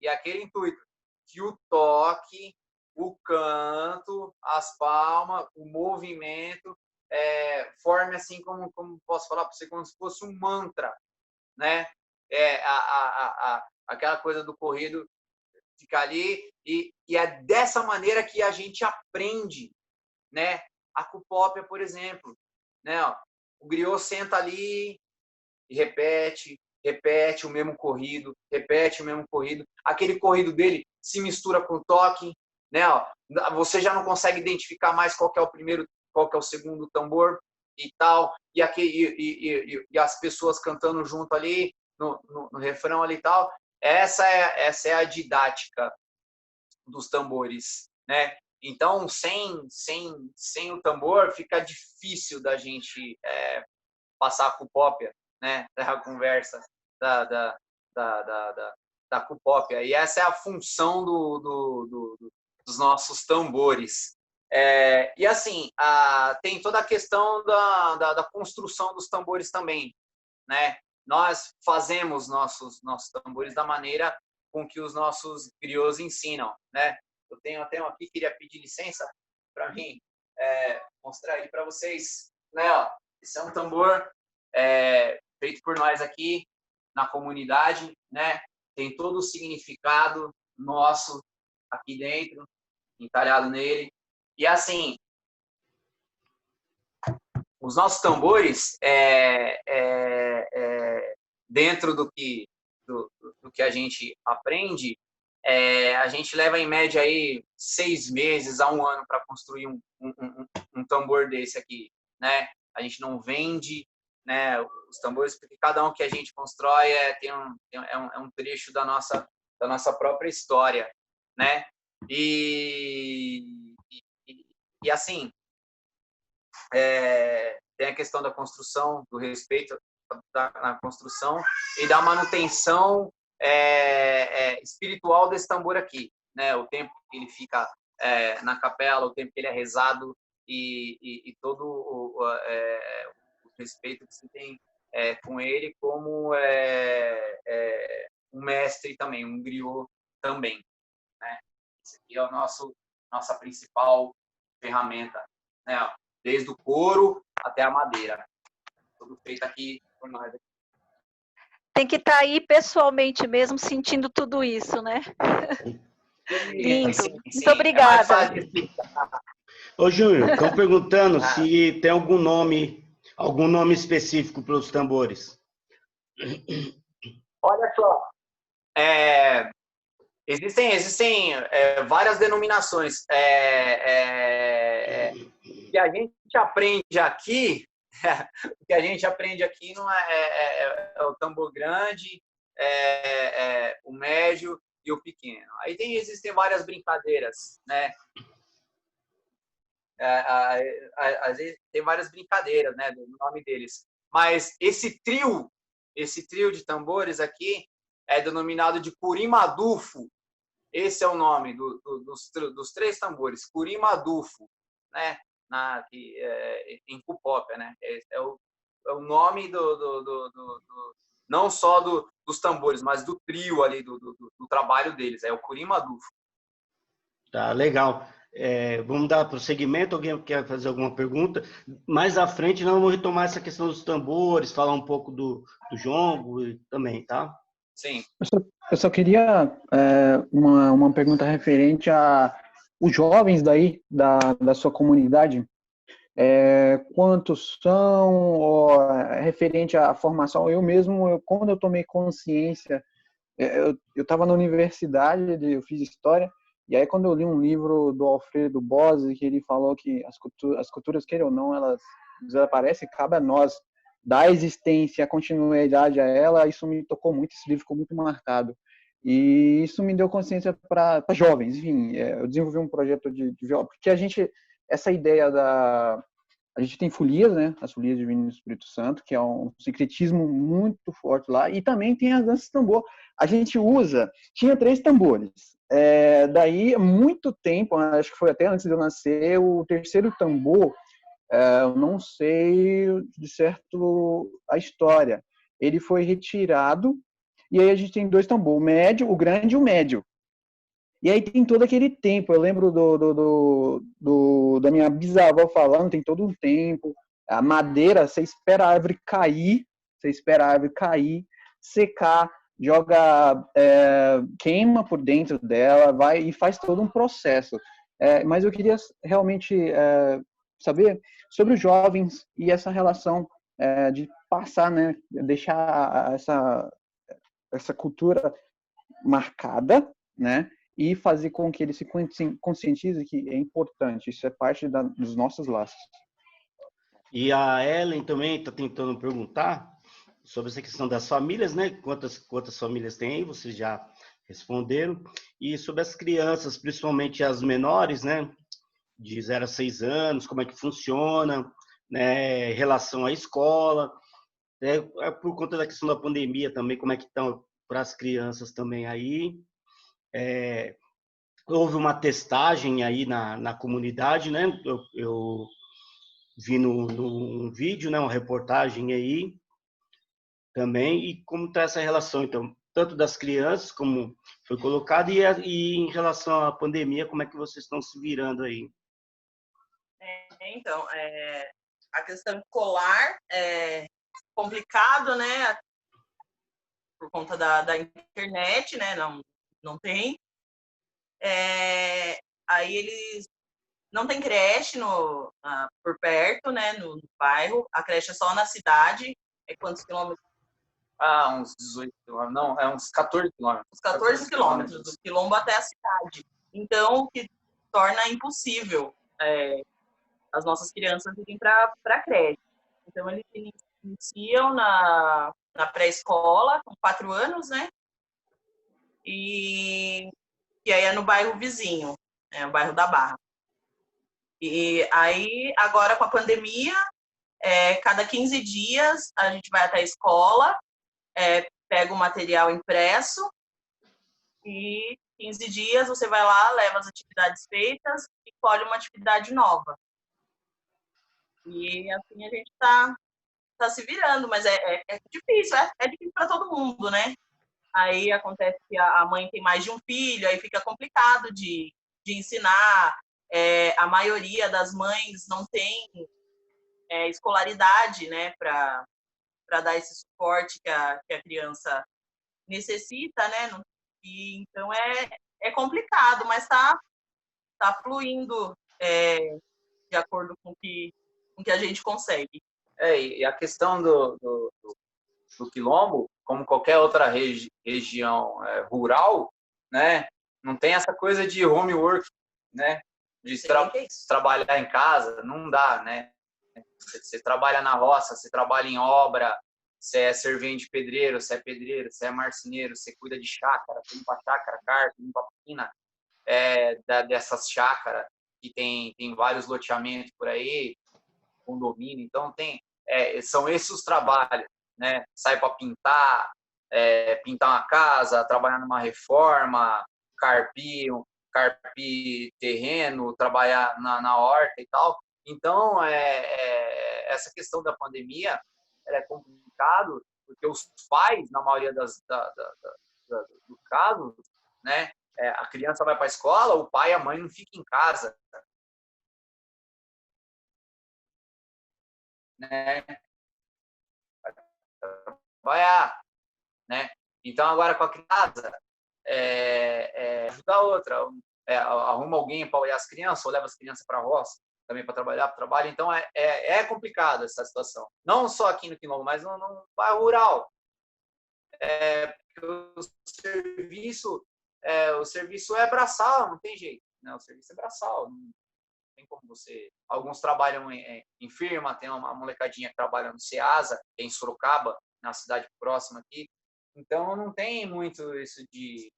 aquele intuito que o toque, o canto, as palmas, o movimento forme assim como posso falar para você, como se fosse um mantra, né? Aquela coisa do corrido ficar ali e é dessa maneira que a gente aprende, né? A cupópia, por exemplo, né? Ó, o griot senta ali e repete o mesmo corrido, aquele corrido dele se mistura com o toque, né? Ó, você já não consegue identificar mais qual que é o primeiro, qual que é o segundo tambor e tal, e as pessoas cantando junto ali no refrão ali e tal. Essa é a didática dos tambores, né? Então, sem o tambor, fica difícil da gente passar a cupópia, né? A conversa da cupópia. E essa é a função dos nossos tambores. E assim, tem toda a questão da construção dos tambores também, né? Nós fazemos nossos tambores da maneira com que os nossos griots ensinam, né? Eu tenho até um aqui, queria pedir licença para mim mostrar ele para vocês, né? Ó, esse é um tambor feito por nós aqui na comunidade, né? Tem todo o significado nosso aqui dentro, entalhado nele. E assim, os nossos tambores, dentro do que a gente aprende, a gente leva em média aí 6 meses a 1 ano para construir um tambor desse aqui, né? A gente não vende, né, os tambores, porque cada um que a gente constrói é um trecho da nossa própria história, né? E assim, tem a questão da construção, do respeito na construção e da manutenção espiritual desse tambor aqui, né? O tempo que ele fica na capela, o tempo que ele é rezado e todo o respeito que se tem com ele como um mestre também, um griot também, né? Esse aqui é nossa principal ferramenta, né? Desde o couro até a madeira, tudo feito aqui por nós. Tem que estar aí pessoalmente mesmo sentindo tudo isso, né? Lindo. Sim. Muito obrigada. Ô, Júnior, estão perguntando se tem algum nome específico para os tambores. Olha só, existem várias denominações. Que a gente aprende aqui, o que a gente aprende aqui não é o tambor grande, o médio e o pequeno. Aí existem várias brincadeiras, né? Às vezes tem várias brincadeiras, né, do nome deles. Mas esse trio de tambores aqui é denominado de curimadufo. Esse é o nome dos 3 tambores, curimadufo, né? em Cupópia, né? É o nome não só dos tambores, mas do trio ali, do trabalho deles. É o Curim Madufo. Tá, legal. Vamos dar prosseguimento. Alguém quer fazer alguma pergunta? Mais à frente, nós vamos retomar essa questão dos tambores, falar um pouco do jongo também, tá? Sim. Eu só queria uma pergunta referente a os jovens daí, da sua comunidade. Quantos são, ou, referente à formação? Eu mesmo, quando eu tomei consciência, eu estava na universidade, eu fiz história, e aí quando eu li um livro do Alfredo Bose, que ele falou que as culturas, queira ou não, elas desaparecem, cabe a nós dar existência, a continuidade a ela, isso me tocou muito, esse livro ficou muito marcado. E isso me deu consciência para jovens, enfim, eu desenvolvi um projeto de viola, porque essa ideia a gente tem folias, né? As folias divinas do Espírito Santo, que é um sincretismo muito forte lá. E também tem as danças de tambor. A gente tinha 3 tambores. Daí, há muito tempo, acho que foi até antes de eu nascer, o terceiro tambor, eu não sei de certo a história. Ele foi retirado, e aí a gente tem 2 tambores, o grande e o médio. E aí tem todo aquele tempo, eu lembro da minha bisavó falando, tem todo um tempo, a madeira, você espera a árvore cair, secar, joga, queima por dentro dela, vai e faz todo um processo. Mas eu queria realmente saber sobre os jovens e essa relação de passar, né, deixar essa cultura marcada, né, e fazer com que ele se conscientize que é importante, isso é parte dos nossos laços. E a Ellen também está tentando perguntar sobre essa questão das famílias, né? Quantas famílias tem aí? Vocês já responderam. E sobre as crianças, principalmente as menores, né? De 0 a 6 anos, como é que funciona, né? Em relação à escola. Por conta da questão da pandemia também, como é que estão para as crianças também aí. Houve uma testagem aí na comunidade, né? Eu vi num vídeo, né? Uma reportagem aí também, e como está essa relação, então, tanto das crianças, como foi colocado, e em relação à pandemia, como é que vocês estão se virando aí? Então, a questão escolar é complicado, né? Por conta da internet, né? Não tem. Aí eles não tem creche por perto, né? No bairro. A creche é só na cidade. Quantos quilômetros? Uns 18 quilômetros. Não, uns 14 quilômetros. Uns 14 quilômetros do quilombo até a cidade. Então, o que torna impossível as nossas crianças irem para a creche. Então, eles iniciam na pré-escola, com 4 anos, né? E aí é no bairro vizinho, o bairro da Barra. E aí, agora com a pandemia, cada 15 dias a gente vai até a escola, pega o material impresso e 15 dias você vai lá, leva as atividades feitas e colhe uma atividade nova. E assim a gente tá se virando, mas é difícil, é difícil para todo mundo, né? Aí acontece que a mãe tem mais de um filho, aí fica complicado de ensinar. A maioria das mães não tem escolaridade, né, para dar esse suporte que a criança necessita, né? E, então é complicado, mas tá fluindo de acordo com o que a gente consegue. E a questão do quilombo, como qualquer outra região rural, né, não tem essa coisa de homework, né, de trabalhar em casa, não dá, né? Você trabalha na roça, você trabalha em obra, você é servente pedreiro, você é pedreiro, você é marceneiro, você cuida de chácara, você limpa a chácara, carta, limpa a piscina dessas chácaras, que tem vários loteamentos por aí, condomínio, então são esses os trabalhos, né? Sai para pintar uma casa, trabalhar numa reforma, carpir terreno, trabalhar na horta e tal. Então, essa questão da pandemia é complicado, porque os pais, na maioria dos casos, né, a criança vai para a escola, o pai e a mãe não ficam em casa, né, trabalhar, né? Então, agora com a criança, ajuda a outra, arruma alguém para olhar as crianças, ou leva as crianças para a roça, também para trabalhar, para o trabalho. Então, é complicado essa situação. Não só aqui no Quilombo, mas no bairro rural. O serviço é braçal, não tem jeito. Né? O serviço é braçal. Não tem como você... Alguns trabalham em firma, tem uma molecadinha que trabalha no Ceasa, em Sorocaba, na cidade próxima aqui. Então, não tem muito isso de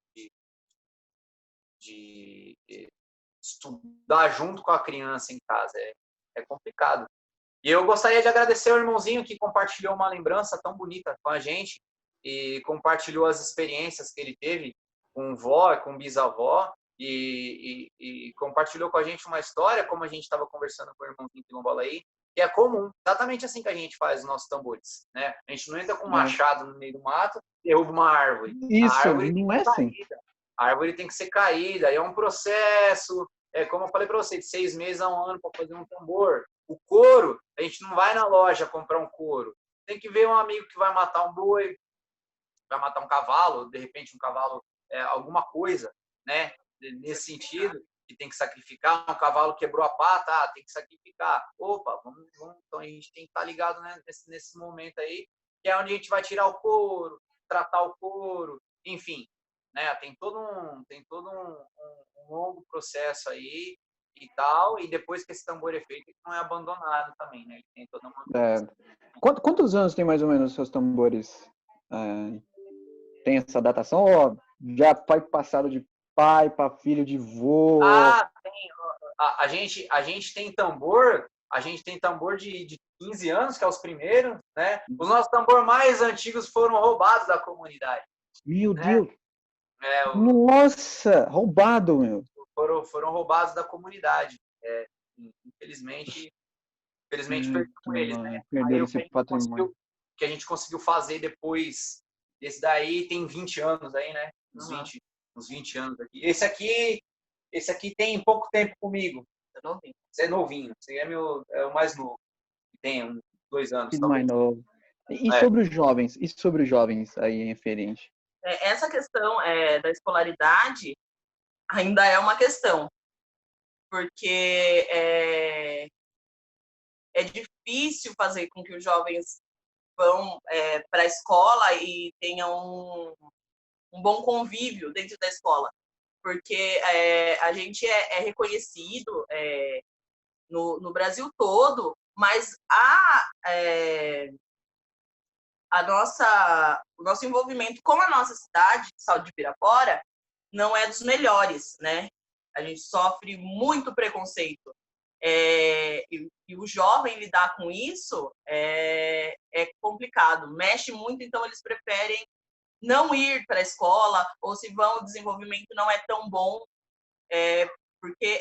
estudar junto com a criança em casa. É complicado. E eu gostaria de agradecer ao irmãozinho que compartilhou uma lembrança tão bonita com a gente e compartilhou as experiências que ele teve com vó, com bisavó, e compartilhou com a gente uma história, como a gente estava conversando com o irmãozinho quilombola aí, que é comum, exatamente assim que a gente faz os nossos tambores, né? A gente não entra com um machado no meio do mato, derruba uma árvore. Isso, A árvore não é assim. A árvore tem que ser caída, é um processo, como eu falei para você, de 6 meses a 1 ano para fazer um tambor. O couro, a gente não vai na loja comprar um couro. Tem que ver um amigo que vai matar um boi, vai matar um cavalo, de repente um cavalo, alguma coisa, né? Nesse sentido, que tem que sacrificar. Um cavalo quebrou a pata, tem que sacrificar. Opa, vamos. Então a gente tem que estar ligado, né, nesse momento aí, que é onde a gente vai tirar o couro, tratar o couro, enfim, né? Tem todo um longo processo aí e tal, e depois que esse tambor é feito, ele não é abandonado também, né? Ele tem toda uma... Quantos anos tem mais ou menos os seus tambores? Tem essa datação ou já foi passado de pai para filho, de vô? Tem. A gente tem tambor, de 15 anos, que é os primeiros, né? Os nossos tambores mais antigos foram roubados da comunidade. Meu né? Deus! Nossa, roubado, meu. Foram roubados da comunidade. Infelizmente perderam eles, né? Perderam esse patrimônio. Que a gente conseguiu fazer depois desse daí, tem 20 anos aí, né? Uns 20 anos aqui. Esse aqui tem pouco tempo comigo. Você é novinho. Você é o mais novo. Tem uns 2 anos. Mais novo. E sobre os jovens? E sobre os jovens aí referente? Essa questão da escolaridade ainda é uma questão, porque é difícil fazer com que os jovens vão para a escola e tenham um bom convívio dentro da escola, porque a gente é reconhecido no Brasil todo, mas o nosso envolvimento com a nossa cidade, Salto de Pirapora, não é dos melhores, né? A gente sofre muito preconceito. E o jovem lidar com isso é complicado, mexe muito, então eles preferem não ir para a escola, ou se vão, o desenvolvimento não é tão bom, porque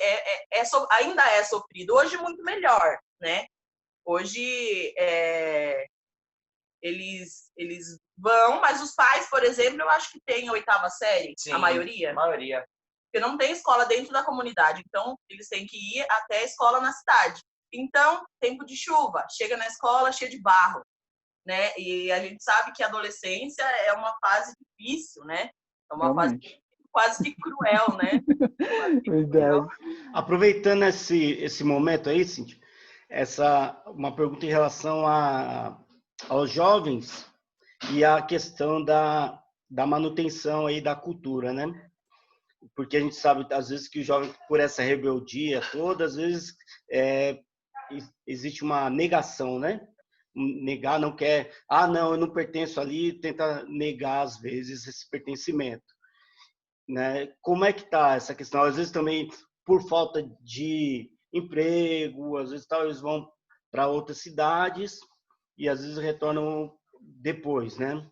ainda é sofrido. Hoje, muito melhor, né? Hoje, eles vão, mas os pais, por exemplo, eu acho que tem a 8ª série, Sim, a maioria. A maioria. Porque não tem escola dentro da comunidade, então eles têm que ir até a escola na cidade. Então, tempo de chuva, chega na escola cheia de barro, né? E a gente sabe que a adolescência é uma fase difícil, né? É uma fase quase que cruel, né? Verdade. Aproveitando esse momento aí, Cíntia, uma pergunta em relação aos jovens e a questão da manutenção aí da cultura, né? Porque a gente sabe, às vezes, que o jovem, por essa rebeldia toda, às vezes existe uma negação, né? Negar, não quer, não, eu não pertenço ali, tenta negar, às vezes, esse pertencimento. Né? Como é que está essa questão? Às vezes também, por falta de emprego, às vezes eles vão para outras cidades e às vezes retornam depois, né?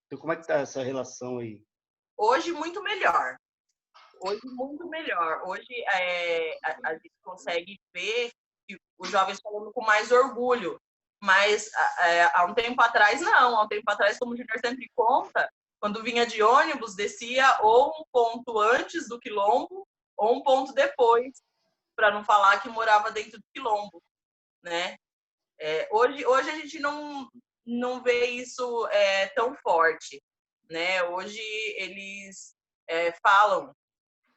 Então, como é que está essa relação aí? Hoje, muito melhor. Hoje a gente consegue ver que os jovens falando com mais orgulho. Mas há um tempo atrás, não. Há um tempo atrás, como o Júnior sempre conta, quando vinha de ônibus, descia ou um ponto antes do quilombo ou um ponto depois, para não falar que morava dentro do quilombo, né? Hoje a gente não vê isso tão forte, né? Hoje eles falam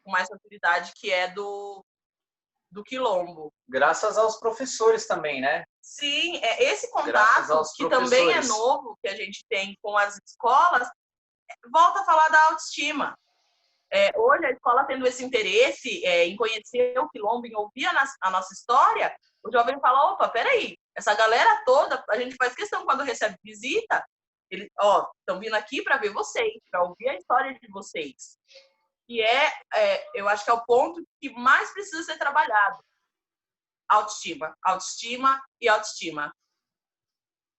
com mais facilidade que é do quilombo. Graças aos professores também, né? Sim, esse contato, que também é novo, que a gente tem com as escolas, volta a falar da autoestima. Hoje a escola tendo esse interesse em conhecer o quilombo, em ouvir a nossa história, o jovem fala, opa, peraí, essa galera toda, a gente faz questão quando recebe visita, eles estão vindo aqui para ver vocês, para ouvir a história de vocês. E eu acho que é o ponto que mais precisa ser trabalhado. Autoestima, autoestima e autoestima.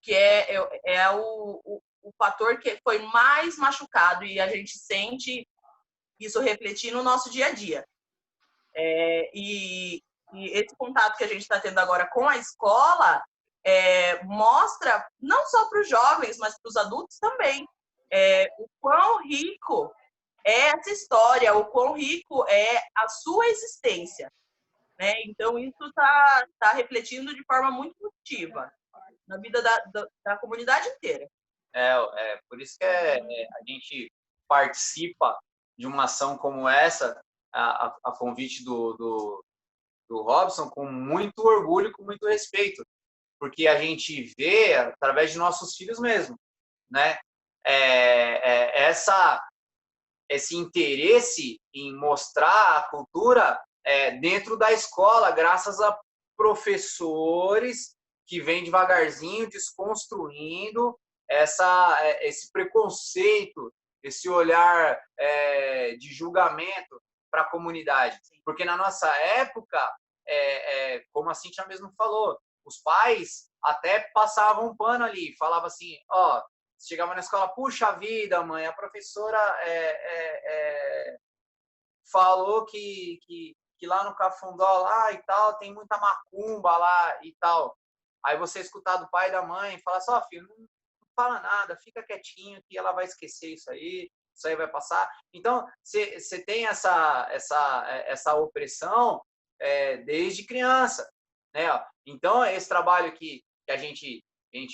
Que é o fator que foi mais machucado e a gente sente isso refletir no nosso dia a dia. E esse contato que a gente está tendo agora com a escola mostra, não só para os jovens, mas para os adultos também, o quão rico é essa história, o quão rico é a sua existência. Né? Então, isso está refletindo de forma muito positiva na vida da comunidade inteira. Por isso que a gente participa de uma ação como essa, a convite do Robson, com muito orgulho, com muito respeito, porque a gente vê através de nossos filhos mesmo, né? Esse interesse em mostrar a cultura dentro da escola, graças a professores que vêm devagarzinho desconstruindo esse preconceito, esse olhar de julgamento para a comunidade. Porque na nossa época, como a Cíntia mesmo falou, os pais até passavam um pano ali, falavam assim, chegava na escola, puxa vida, mãe, a professora falou que lá no Cafundó lá e tal, tem muita macumba lá e tal. Aí você escutar do pai e da mãe, fala assim, filho, não fala nada, fica quietinho que ela vai esquecer isso aí vai passar. Então, você tem essa opressão desde criança, né? Então, esse trabalho que a gente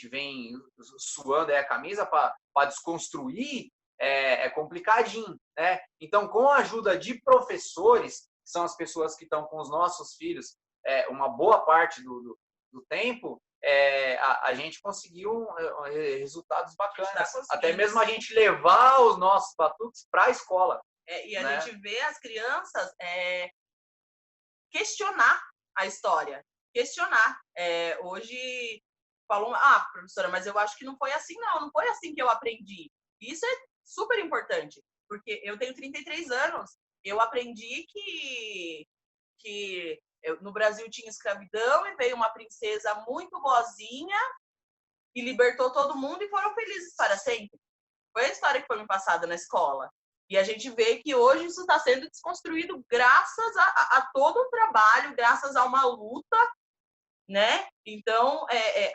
vem suando a camisa para desconstruir é complicadinho, né? Então, com a ajuda de professores, que são as pessoas que estão com os nossos filhos uma boa parte do tempo, a gente conseguiu resultados bacanas. Até mesmo a gente levar os nossos batuques para a escola. E a gente vê as crianças questionar a história. Questionar. Hoje falam, professora, mas eu acho que não foi assim, não foi assim que eu aprendi. Isso é super importante, porque eu tenho 33 anos, eu aprendi que no Brasil tinha escravidão e veio uma princesa muito boazinha e libertou todo mundo e foram felizes para sempre. Foi a história que foi me passada na escola. E a gente vê que hoje isso está sendo desconstruído graças a todo o trabalho, graças a uma luta, né? Então,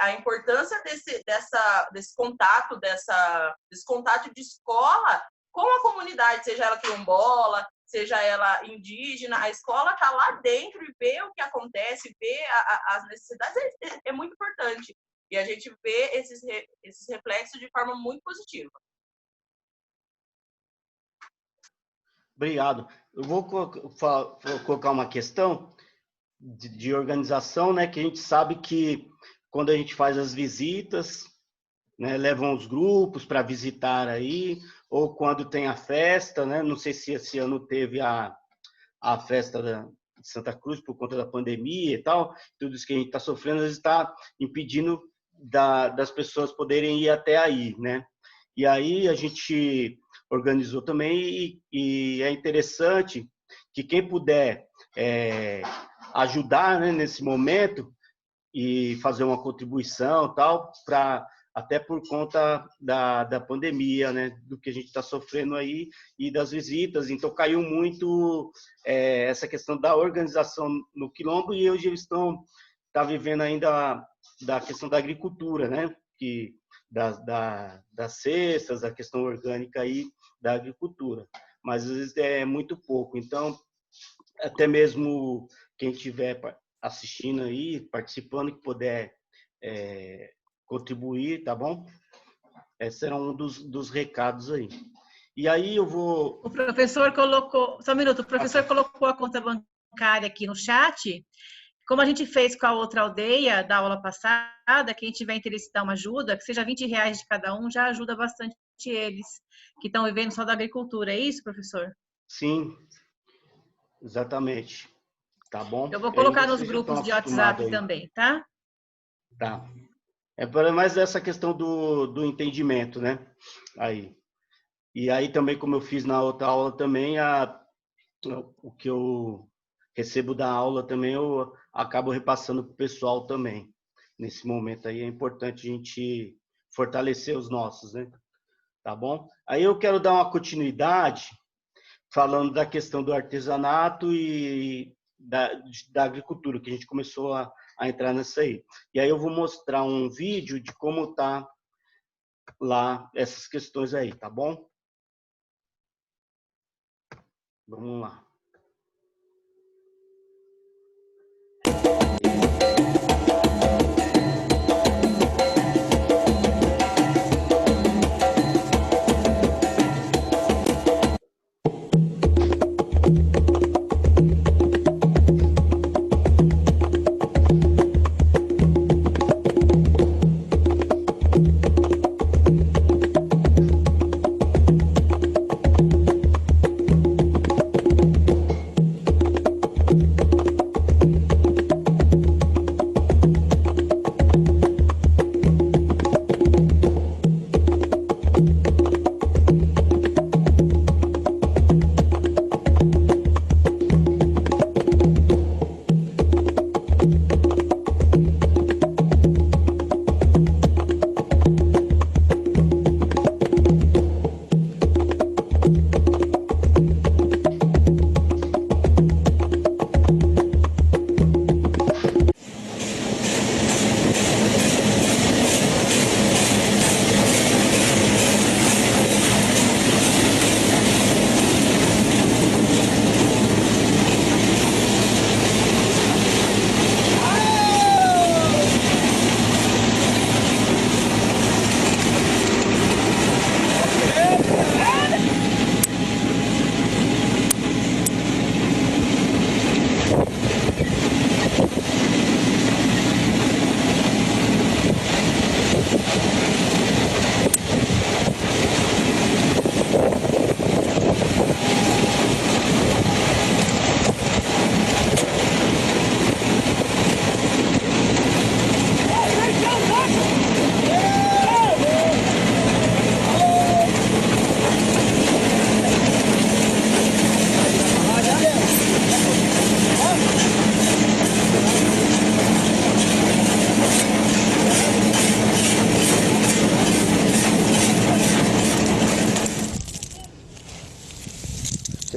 a importância desse contato, desse contato de escola com a comunidade, seja ela quilombola, seja ela indígena, a escola está lá dentro e vê o que acontece, vê as necessidades, é muito importante. E a gente vê esses reflexos de forma muito positiva. Obrigado. Eu vou colocar uma questão de organização, né? Que a gente sabe que quando a gente faz as visitas, né, levam os grupos para visitar aí, ou quando tem a festa, né? Não sei se esse ano teve a festa de Santa Cruz por conta da pandemia e tal, tudo isso que a gente está sofrendo está impedindo das pessoas poderem ir até aí, né? E aí a gente organizou também e é interessante que quem puder ajudar, né, nesse momento e fazer uma contribuição tal, até por conta da pandemia, né, do que a gente está sofrendo aí e das visitas. Então caiu muito essa questão da organização no quilombo e hoje eles estão está vivendo ainda da questão da agricultura, né? Das cestas, a questão orgânica aí da agricultura. Mas às vezes é muito pouco. Então, até mesmo quem estiver assistindo aí, participando, que puder contribuir, tá bom? Esse era um dos recados aí. E aí eu vou... O professor colocou... Só um minuto. O professor colocou a conta bancária aqui no chat. Como a gente fez com a outra aldeia da aula passada, quem tiver interesse em dar uma ajuda, que seja R$20 de cada um, já ajuda bastante eles, que estão vivendo só da agricultura. É isso, professor? Sim, exatamente. Tá bom? Eu vou colocar nos grupos de WhatsApp aí também, tá? Tá. É para mais essa questão do entendimento, né? Aí. E aí também, como eu fiz na outra aula também, o que eu recebo da aula também, eu acabo repassando para o pessoal também. Nesse momento aí é importante a gente fortalecer os nossos, né? Tá bom? Aí eu quero dar uma continuidade falando da questão do artesanato e da agricultura, que a gente começou a entrar nessa aí. E aí eu vou mostrar um vídeo de como tá lá essas questões aí, tá bom? Vamos lá.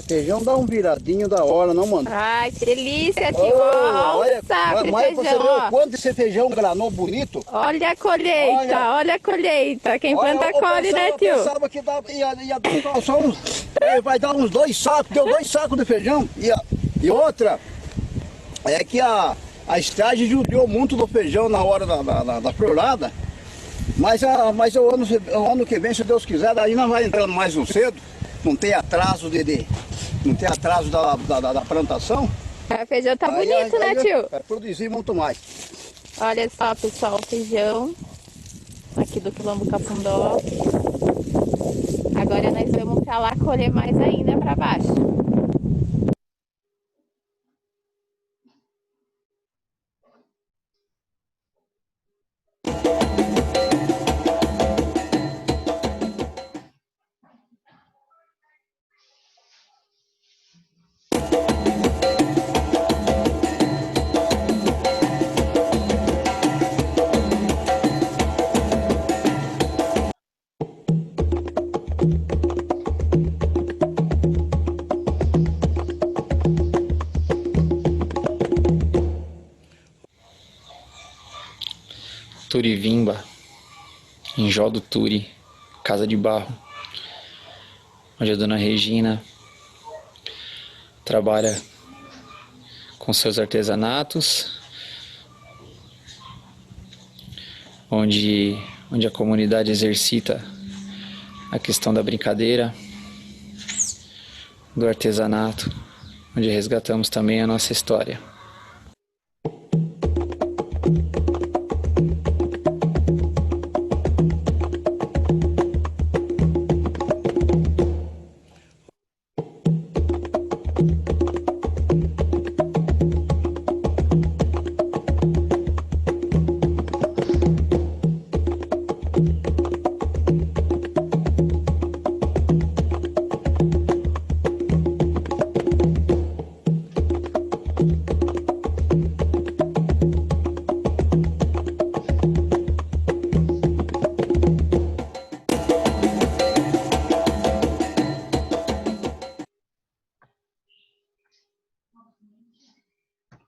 Feijão dá um viradinho da hora, não, mano? Ai, que delícia, tio. Olha, mas você vê o quanto esse feijão granou bonito. Olha a colheita, olha a colheita. Quem planta colhe, né, tio? Eu pensava que ia dar só uns... vai dar uns 2 sacos, deu 2 sacos de feijão. E outra, é que a estragem judiou muito do feijão na hora da florada. Mas o ano que vem, se Deus quiser, aí nós vai entrando mais um cedo. Não tem atraso não tem atraso da plantação. O feijão tá bonito, né, tio? Vai produzir muito mais. Olha só, pessoal, o feijão aqui do Quilombo Cafundó. Agora nós vamos pra lá colher mais ainda pra baixo. Turivimba, em Jó do Turi, Casa de Barro, onde a dona Regina trabalha com seus artesanatos, onde a comunidade exercita a questão da brincadeira, do artesanato, onde resgatamos também a nossa história.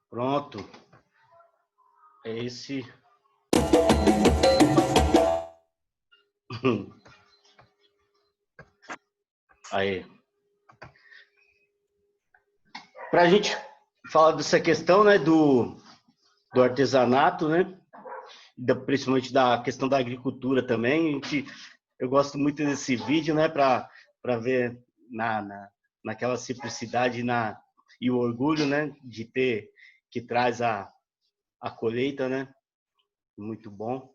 Pronto. É esse. Aí. Para a gente falar dessa questão, né, do artesanato, né, principalmente da questão da agricultura também, eu gosto muito desse vídeo, né, para ver naquela simplicidade e o orgulho, né, de ter, que traz a colheita, né, muito bom.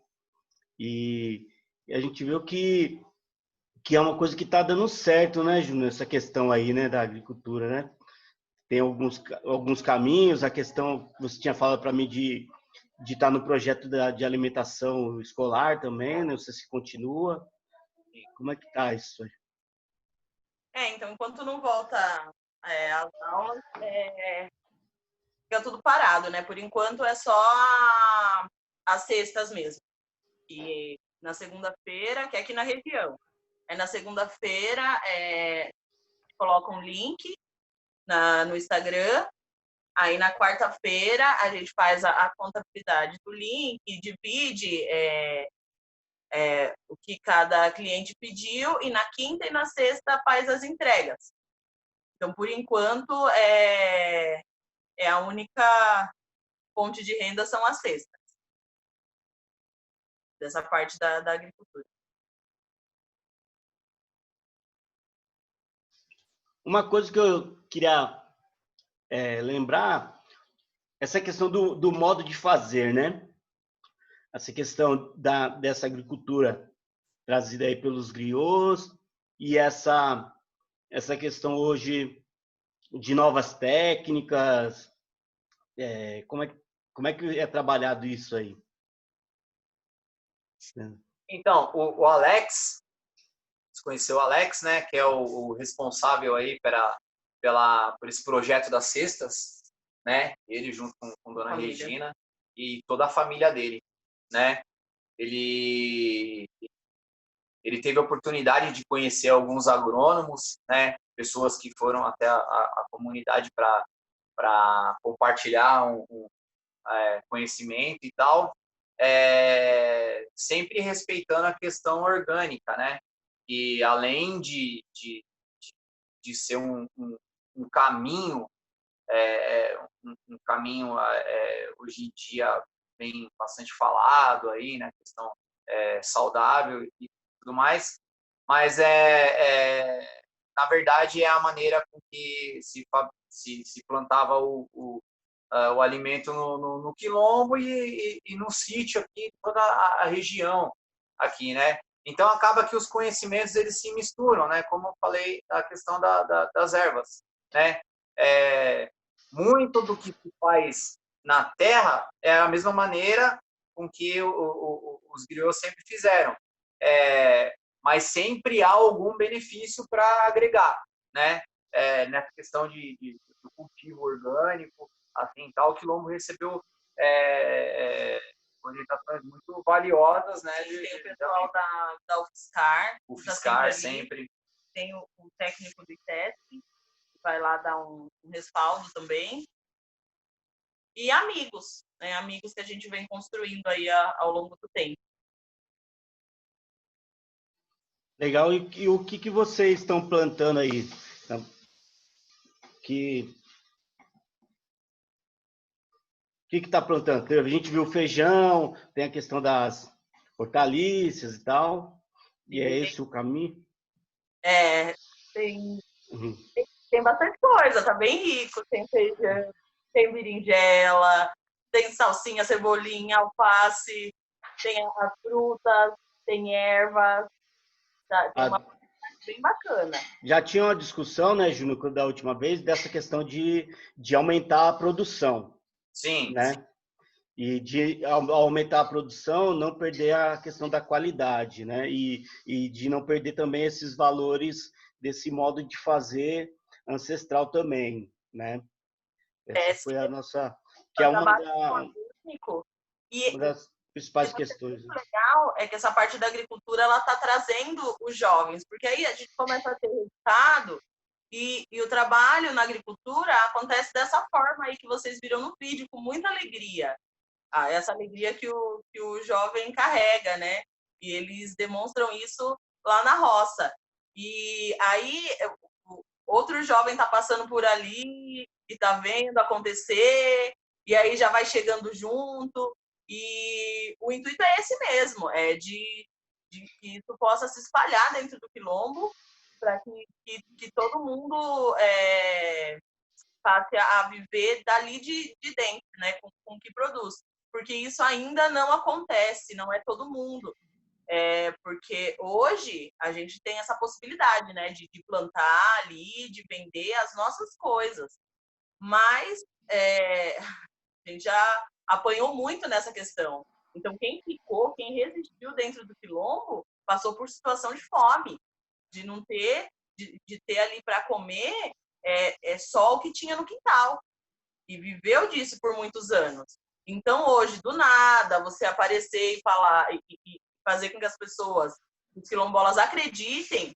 E a gente viu que é uma coisa que está dando certo, né, Júnior, essa questão aí, né, da agricultura, né? Tem alguns caminhos, a questão, você tinha falado para mim de estar no projeto de alimentação escolar também, né? Você se continua. Como é que tá isso aí? Então, enquanto não volta às aulas, fica tudo parado, né? Por enquanto é só as sextas mesmo. E na segunda-feira, que é aqui na região. Na segunda-feira, coloca um link no Instagram. Aí na quarta-feira a gente faz a contabilidade do link, divide o que cada cliente pediu, e na quinta e na sexta faz as entregas. Então, por enquanto, a única fonte de renda são as sextas, dessa parte da agricultura. Uma coisa que eu queria lembrar, essa questão do modo de fazer, né? Essa questão dessa agricultura trazida aí pelos griots e essa questão hoje de novas técnicas, como é que é trabalhado isso aí? Então, o Alex, você conheceu o Alex, né, que é o responsável aí por esse projeto das cestas, né? Ele junto com Dona Regina e toda a família dele, né? Ele teve a oportunidade de conhecer alguns agrônomos, né? Pessoas que foram até a comunidade para compartilhar conhecimento e tal, sempre respeitando a questão orgânica, né? E além de ser um caminho, um caminho hoje em dia bem bastante falado aí, né? Questão saudável e tudo mais, mas na verdade é a maneira com que se plantava o alimento no quilombo e no sítio aqui, toda a região aqui, né? Então acaba que os conhecimentos eles se misturam, né? Como eu falei, a questão das ervas, né? Muito do que se faz na terra é a mesma maneira com que os griots sempre fizeram, mas sempre há algum benefício para agregar, né? Nessa questão do cultivo orgânico, assim, tal, o quilombo recebeu orientações muito valiosas, né? Tem o pessoal da UFSCar. O UFSCar sempre. Tem o técnico do ITESP, que vai lá dar um respaldo também. E amigos né? Amigos que a gente vem construindo aí ao longo do tempo. Legal. E o que vocês estão plantando aí? O que está plantando? A gente viu feijão, tem a questão das hortaliças e tal. E é esse o caminho? Tem Uhum. tem bastante coisa, tá bem rico. Tem feijão, tem berinjela, tem salsinha, cebolinha, alface, tem as frutas, tem ervas, tem uma quantidade bem bacana. Já tinha uma discussão, né, Júnior, da última vez, dessa questão de aumentar a produção. Sim. Né? E de aumentar a produção, não perder a questão da qualidade, né? E de não perder também esses valores desse modo de fazer ancestral também, né? Essa foi a nossa, que é uma das principais questões. O legal é que essa parte da agricultura ela está trazendo os jovens, porque aí a gente começa a ter resultado e o trabalho na agricultura acontece dessa forma aí que vocês viram no vídeo, com muita alegria. Essa alegria que o jovem carrega, né? E eles demonstram isso lá na roça. E aí outro jovem está passando por ali e está vendo acontecer, e aí já vai chegando junto. E o intuito é esse mesmo, de que isso possa se espalhar dentro do quilombo, para que todo mundo passe a viver dali de dentro, né, com o que produz. Porque isso ainda não acontece, não é todo mundo. Porque hoje a gente tem essa possibilidade, né, de plantar ali, de vender as nossas coisas. Mas a gente já apanhou muito nessa questão. Então, quem ficou, quem resistiu dentro do quilombo, passou por situação de fome, de não ter, de ter ali para comer só o que tinha no quintal. E viveu disso por muitos anos. Então, hoje, do nada, você aparecer e falar e fazer com que as pessoas, os quilombolas, acreditem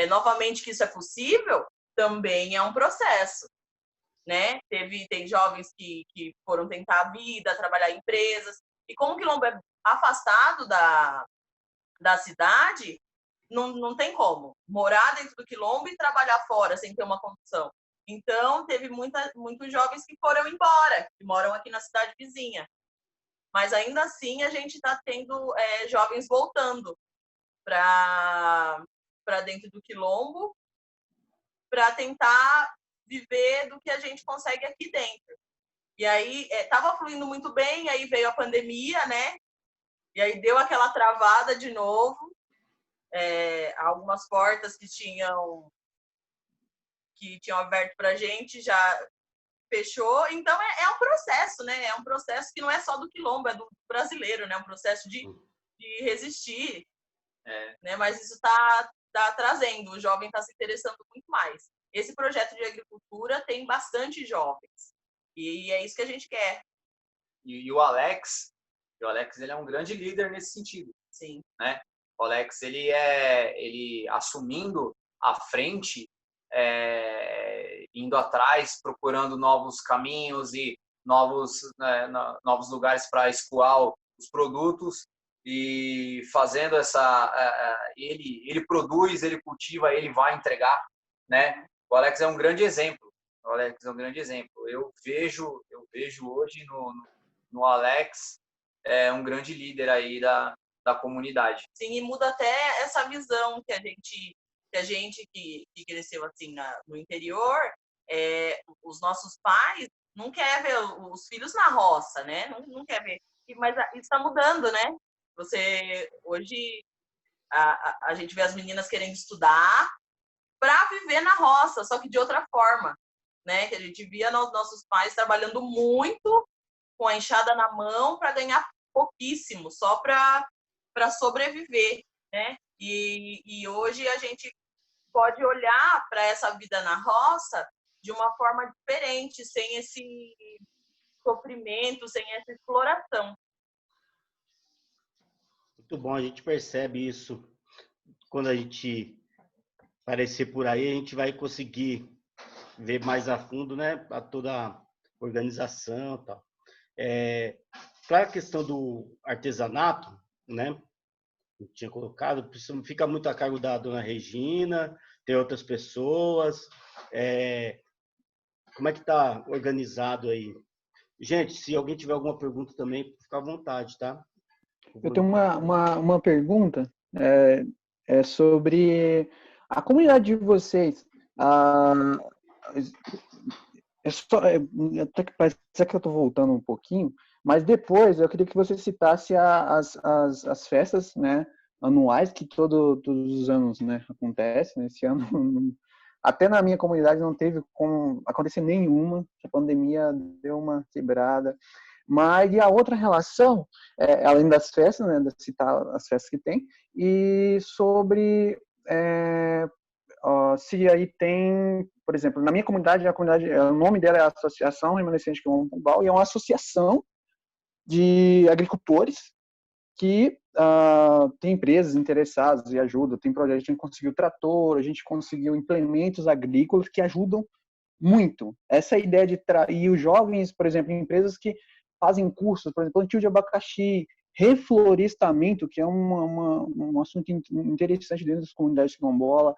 novamente que isso é possível, também é um processo. Né? Tem jovens que foram tentar a vida, trabalhar em empresas, e como o quilombo é afastado da cidade, não tem como morar dentro do quilombo e trabalhar fora sem ter uma condição. Então, teve muitos jovens que foram embora, que moram aqui na cidade vizinha. Mas ainda assim, a gente está tendo jovens voltando para dentro do quilombo para tentar viver do que a gente consegue aqui dentro. E aí estava fluindo muito bem, aí veio a pandemia, né? E aí deu aquela travada de novo. Algumas portas que tinham aberto para a gente já fechou. Então é um processo, né? É um processo que não é só do quilombo, é do brasileiro, né? É um processo de resistir. Né? Mas isso está trazendo, o jovem está se interessando muito mais. Esse projeto de agricultura tem bastante jovens. E é isso que a gente quer. E o Alex ele é um grande líder nesse sentido. Sim. Né? O Alex, ele assumindo a frente, indo atrás, procurando novos caminhos e novos lugares para escoar os produtos e fazendo ele produz, ele cultiva, ele vai entregar, né? O Alex é um grande exemplo. Eu vejo hoje no Alex um grande líder aí da comunidade. Sim, e muda até essa visão que a gente que cresceu assim no interior, os nossos pais não quer ver os filhos na roça, né? Não quer ver. Mas isso está mudando, né? Hoje a gente vê as meninas querendo estudar para viver na roça, só que de outra forma, né? Que a gente via nossos pais trabalhando muito com a enxada na mão para ganhar pouquíssimo, só para sobreviver, né? E hoje a gente pode olhar para essa vida na roça de uma forma diferente, sem esse sofrimento, sem essa exploração. Muito bom, a gente percebe isso quando a gente aparecer por aí, a gente vai conseguir ver mais a fundo, né, a toda a organização e tal. Para a questão do artesanato, né? Eu tinha colocado, fica muito a cargo da dona Regina, tem outras pessoas. Como é que está organizado aí? Gente, se alguém tiver alguma pergunta também, fica à vontade, tá? Eu tenho uma pergunta sobre a comunidade de vocês. Até que parece que eu estou voltando um pouquinho, mas depois eu queria que você citasse as festas, né, anuais que todos os anos, né, acontecem. Esse ano, até na minha comunidade não teve como acontecer nenhuma, a pandemia deu uma quebrada. Mas e a outra relação, além das festas, né, de citar as festas que tem, e sobre se aí tem, por exemplo, na minha comunidade, o nome dela é a Associação Remanescente Quilombo Pombal, e é uma associação de agricultores que tem empresas interessadas e ajudam, tem projetos, a gente conseguiu trator, a gente conseguiu implementos agrícolas que ajudam muito. Essa é a ideia de e os jovens, por exemplo, empresas que fazem cursos, por exemplo, plantio de abacaxi, reflorestamento, que é um assunto interessante dentro das comunidades quilombola,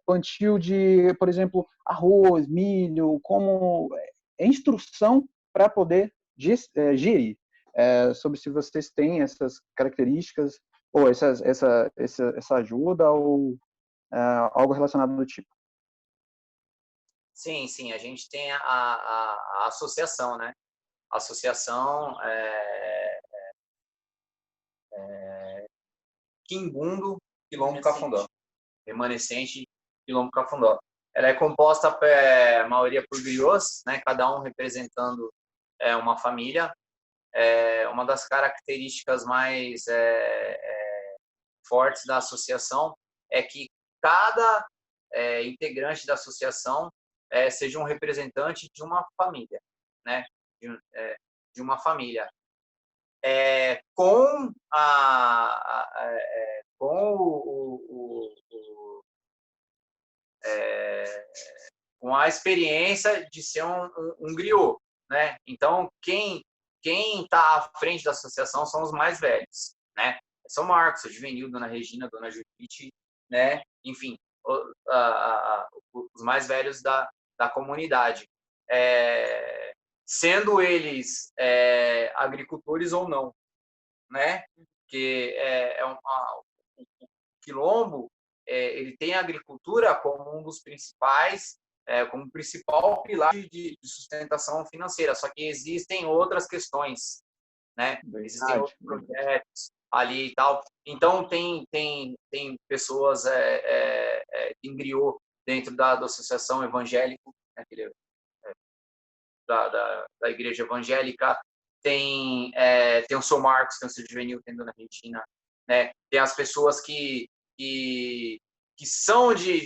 plantio de, por exemplo, arroz, milho, como instrução para poder gerir. Sobre se vocês têm essas características, ou essa ajuda, ou algo relacionado do tipo. Sim, a gente tem a associação, né? A associação Quimbundo Quilombo Cafundó, Remanescente Quilombo Cafundó. Ela é composta, a maioria, por griots, né? Cada um representando uma família. Uma das características mais fortes da associação é que cada integrante da associação seja um representante de uma família, né? De uma família. Com a experiência de ser um griot, né? Então, quem está à frente da associação são os mais velhos, né? São Marcos, o Juvenil, Dona Regina, Dona Judite, né? Enfim, os mais velhos da comunidade. Sendo eles agricultores ou não, né? Porque o quilombo ele tem a agricultura como um dos principais, como principal pilar de sustentação financeira. Só que existem outras questões, né? Existem outros projetos ali e tal. Então tem pessoas em griot dentro da associação evangélica, né? Da igreja evangélica, tem o São Marcos, tem o São Juvenil, tem a Dona Regina, né? Tem as pessoas que são de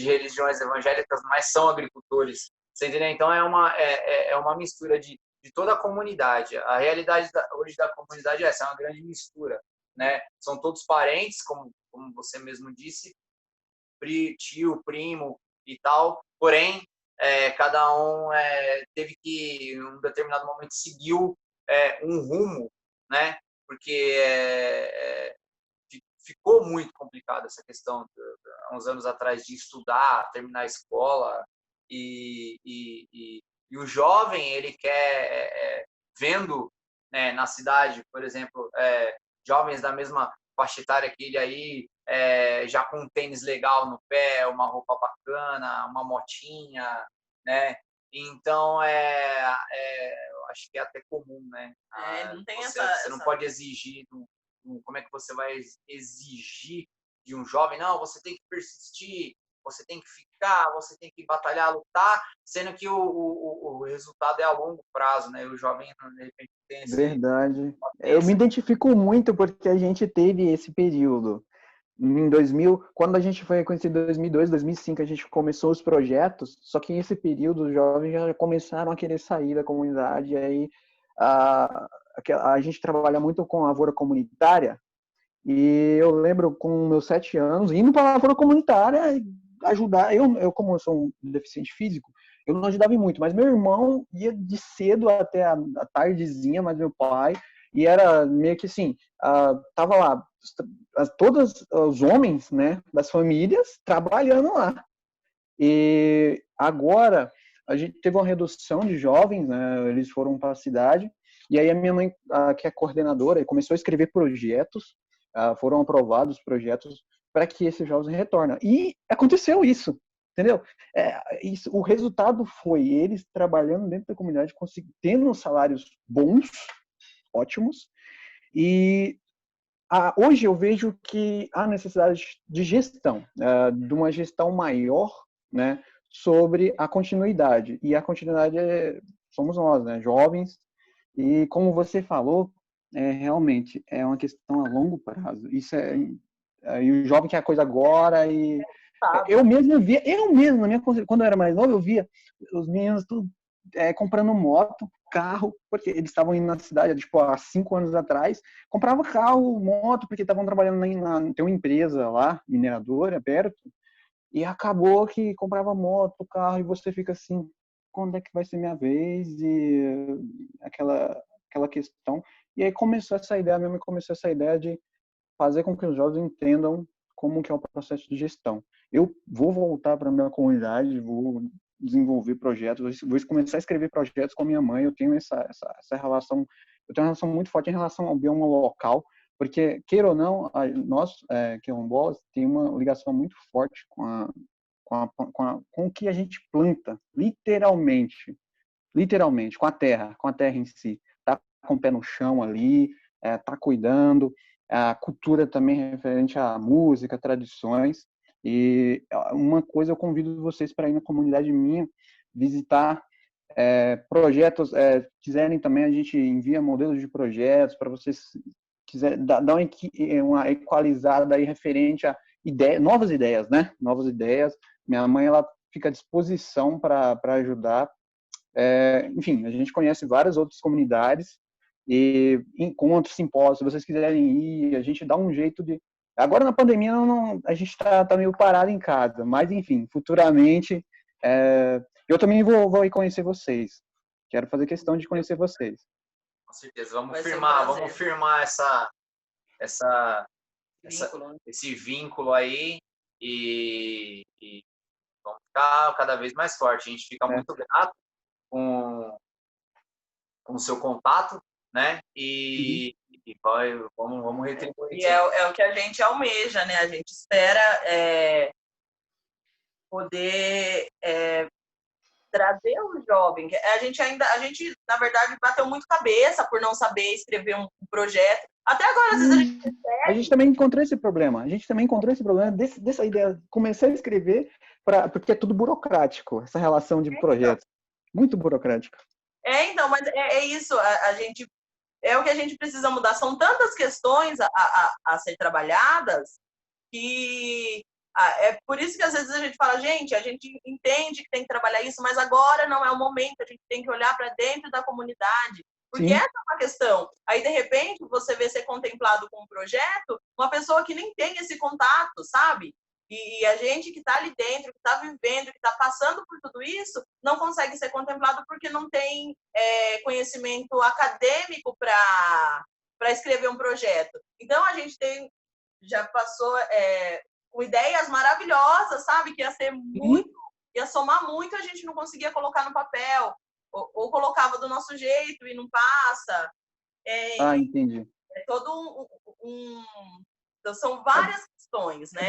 religiões evangélicas, mas são agricultores, você entendeu? Então é uma mistura de toda a comunidade. A realidade hoje da comunidade é essa, é uma grande mistura, né? São todos parentes, como você mesmo disse, tio, primo e tal, porém cada um teve que, em um determinado momento, seguiu um rumo, né? Porque ficou muito complicado essa questão, há uns anos atrás, de estudar, terminar a escola, e o jovem, ele quer, vendo, né, na cidade, por exemplo, jovens da mesma faixa etária que ele aí, já com um tênis legal no pé, uma roupa bacana, uma motinha, né? Então, eu acho que é até comum, né? Não tem você não pode exigir, como é que você vai exigir de um jovem? Não, você tem que persistir, você tem que ficar, você tem que batalhar, lutar, sendo que o resultado é a longo prazo, né? O jovem, de repente, tem esse... Verdade. Eu me identifico muito porque a gente teve esse período. Em 2000, quando a gente foi conhecido em 2002, 2005, a gente começou os projetos, só que nesse período os jovens já começaram a querer sair da comunidade, e aí a gente trabalha muito com a lavoura comunitária, e eu lembro com meus 7 anos, indo para a lavoura comunitária, ajudar, eu como eu sou um deficiente físico, eu não ajudava em muito, mas meu irmão ia de cedo até a tardezinha, mas meu pai, e era meio que assim, tava lá, todos os homens, né, das famílias trabalhando lá. E agora a gente teve uma redução de jovens, né, eles foram para a cidade, e aí a minha mãe, que é coordenadora, começou a escrever projetos, foram aprovados projetos para que esses jovens retornem. E aconteceu isso, entendeu? O resultado foi eles trabalhando dentro da comunidade, tendo salários bons, ótimos, e hoje eu vejo que há necessidade de gestão, de uma gestão maior, né, sobre a continuidade. E a continuidade somos nós, né, jovens, e como você falou, realmente é uma questão a longo prazo. Isso e o jovem quer a coisa agora, e eu mesmo, quando eu era mais novo, eu via os meninos tudo comprando moto, carro, porque eles estavam indo na cidade, tipo, há 5 anos atrás, comprava carro, moto, porque estavam trabalhando tem uma empresa lá, mineradora, perto, e acabou que comprava moto, carro, e você fica assim, quando é que vai ser minha vez? E aquela questão. E aí começou essa ideia, minha mãe começou essa ideia de fazer com que os jovens entendam como que é o processo de gestão. Eu vou voltar para a minha comunidade, vou desenvolver projetos, vou começar a escrever projetos com a minha mãe. Eu tenho essa relação, eu tenho uma relação muito forte em relação ao bioma local, porque, queira ou não, nós, quilombolas, tem uma ligação muito forte com o que a gente planta, literalmente, com a terra em si. Tá com o pé no chão ali, tá cuidando, a cultura também referente à música, tradições. E uma coisa, eu convido vocês para ir na comunidade minha, visitar projetos, quiserem também, a gente envia modelos de projetos para vocês quiserem dar uma equalizada aí referente a novas ideias, né? Novas ideias. Minha mãe, ela fica à disposição para ajudar. Enfim, a gente conhece várias outras comunidades e encontros, simpósios, se vocês quiserem ir, a gente dá um jeito de... Agora, na pandemia, a gente tá meio parado em casa, mas, enfim, futuramente, eu também vou ir conhecer vocês. Quero fazer questão de conhecer vocês. Com certeza, vamos firmar esse vínculo aí e vamos ficar cada vez mais forte. A gente fica muito grato com o seu contato, né? E vamos retribuir. E é o que a gente almeja, né? A gente espera poder trazer o jovem. A gente, na verdade, bateu muito cabeça por não saber escrever um projeto. Até agora, às vezes, a gente recebe. A gente também encontrou esse problema. Dessa ideia de começar a escrever, porque é tudo burocrático, essa relação de projetos. Muito burocrático. Então, mas é isso. A gente... É o que a gente precisa mudar. São tantas questões a ser trabalhadas que é por isso que às vezes a gente fala, gente, a gente entende que tem que trabalhar isso, mas agora não é o momento, a gente tem que olhar para dentro da comunidade. Porque essa é uma questão. Aí, de repente, você vê ser contemplado com um projeto, uma pessoa que nem tem esse contato, sabe? E a gente que está ali dentro, que está vivendo, que está passando por tudo isso, não consegue ser contemplado porque não tem conhecimento acadêmico para escrever um projeto. Então, a gente já passou com ideias maravilhosas, sabe? Que ia ser muito, ia somar muito, a gente não conseguia colocar no papel, ou colocava do nosso jeito e não passa. Entendi. É todo então, são várias questões, né?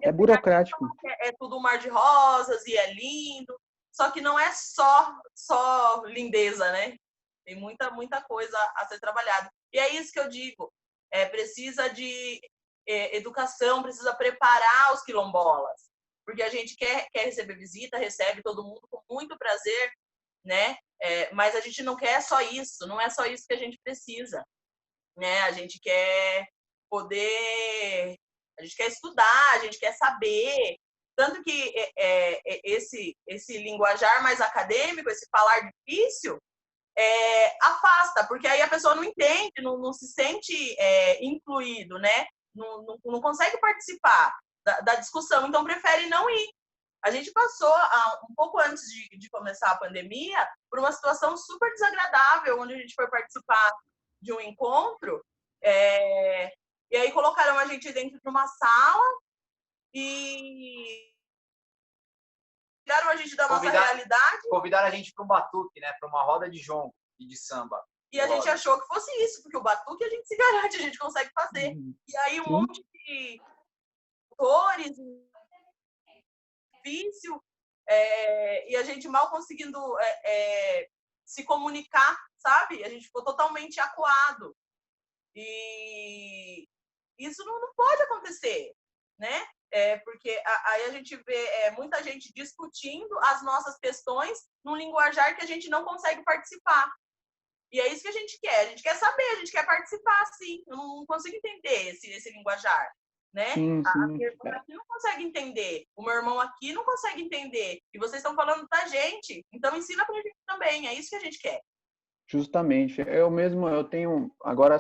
É burocrático. É tudo um mar de rosas e é lindo, só que não é só lindeza, né? Tem muita coisa a ser trabalhada. E é isso que eu digo, precisa de educação, precisa preparar os quilombolas, porque a gente quer receber visita, recebe todo mundo com muito prazer, né? Mas a gente não quer só isso, não é só isso que a gente precisa, né? A gente quer a gente quer estudar, a gente quer saber, tanto que esse linguajar mais acadêmico, esse falar difícil, afasta, porque aí a pessoa não entende, não se sente incluído, né? Não consegue participar da discussão, então prefere não ir. A gente passou, um pouco antes de começar a pandemia, por uma situação super desagradável, onde a gente foi participar de um encontro, e aí colocaram a gente dentro de uma sala e tiraram a gente da nossa realidade. Convidaram a gente para um batuque, né? Para uma roda de jongo e de samba. E a gente achou que fosse isso, porque o batuque a gente se garante, a gente consegue fazer. E aí um monte de atores, difícil, e a gente mal conseguindo se comunicar, sabe? A gente ficou totalmente acuado. E isso não pode acontecer, né? Porque aí a gente vê muita gente discutindo as nossas questões num linguajar que a gente não consegue participar. E é isso que a gente quer. A gente quer saber, a gente quer participar, sim. Eu não consigo entender esse linguajar, né? Sim, A sim. minha irmã aqui não consegue entender. O meu irmão aqui não consegue entender. E vocês estão falando da gente. Então, ensina pra gente também. É isso que a gente quer. Justamente. Eu tenho agora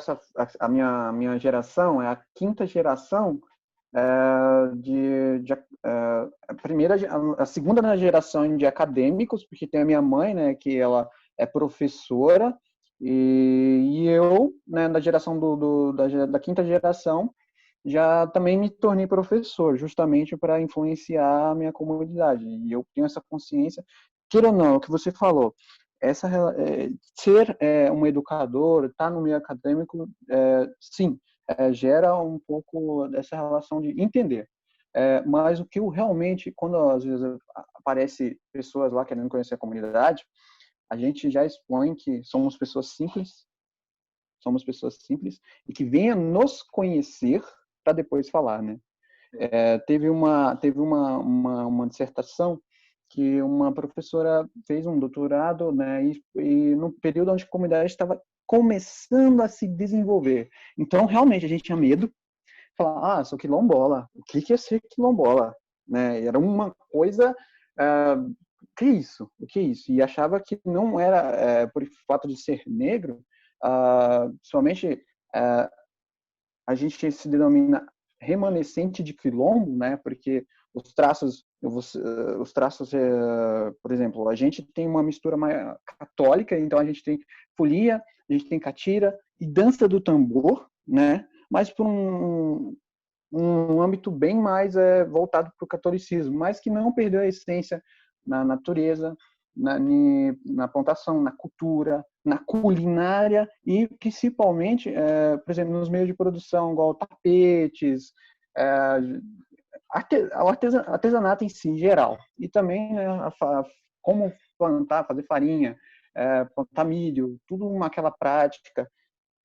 a minha geração é a quinta geração a segunda geração de acadêmicos, porque tem a minha mãe, né, que ela é professora, e eu, né, da geração da quinta geração, já também me tornei professor, justamente para influenciar a minha comunidade. E eu tenho essa consciência, queira ou não, é o que você falou, ser um educador, estar no meio acadêmico, sim, gera um pouco dessa relação de entender. Mas o que eu realmente, quando às vezes aparece pessoas lá querendo conhecer a comunidade, a gente já expõe que somos pessoas simples e que venha nos conhecer para depois falar, né? Teve uma dissertação que uma professora fez um doutorado, né? E no período onde a comunidade estava começando a se desenvolver. Então, realmente, a gente tinha medo. Falar, sou quilombola. O que é ser quilombola? Né? Era uma coisa... o que é isso? E achava que não era, por fato de ser negro, somente a gente se denomina remanescente de quilombo, né? Porque os traços, por exemplo, a gente tem uma mistura mais católica, então a gente tem folia, a gente tem catira e dança do tambor, né? Mas por um âmbito bem mais voltado para o catolicismo, mas que não perdeu a essência na natureza, na plantação, na cultura, na culinária e principalmente, por exemplo, nos meios de produção, igual tapetes, artesanato em si, em geral. E também, né, como plantar, fazer farinha, plantar milho, tudo aquela prática.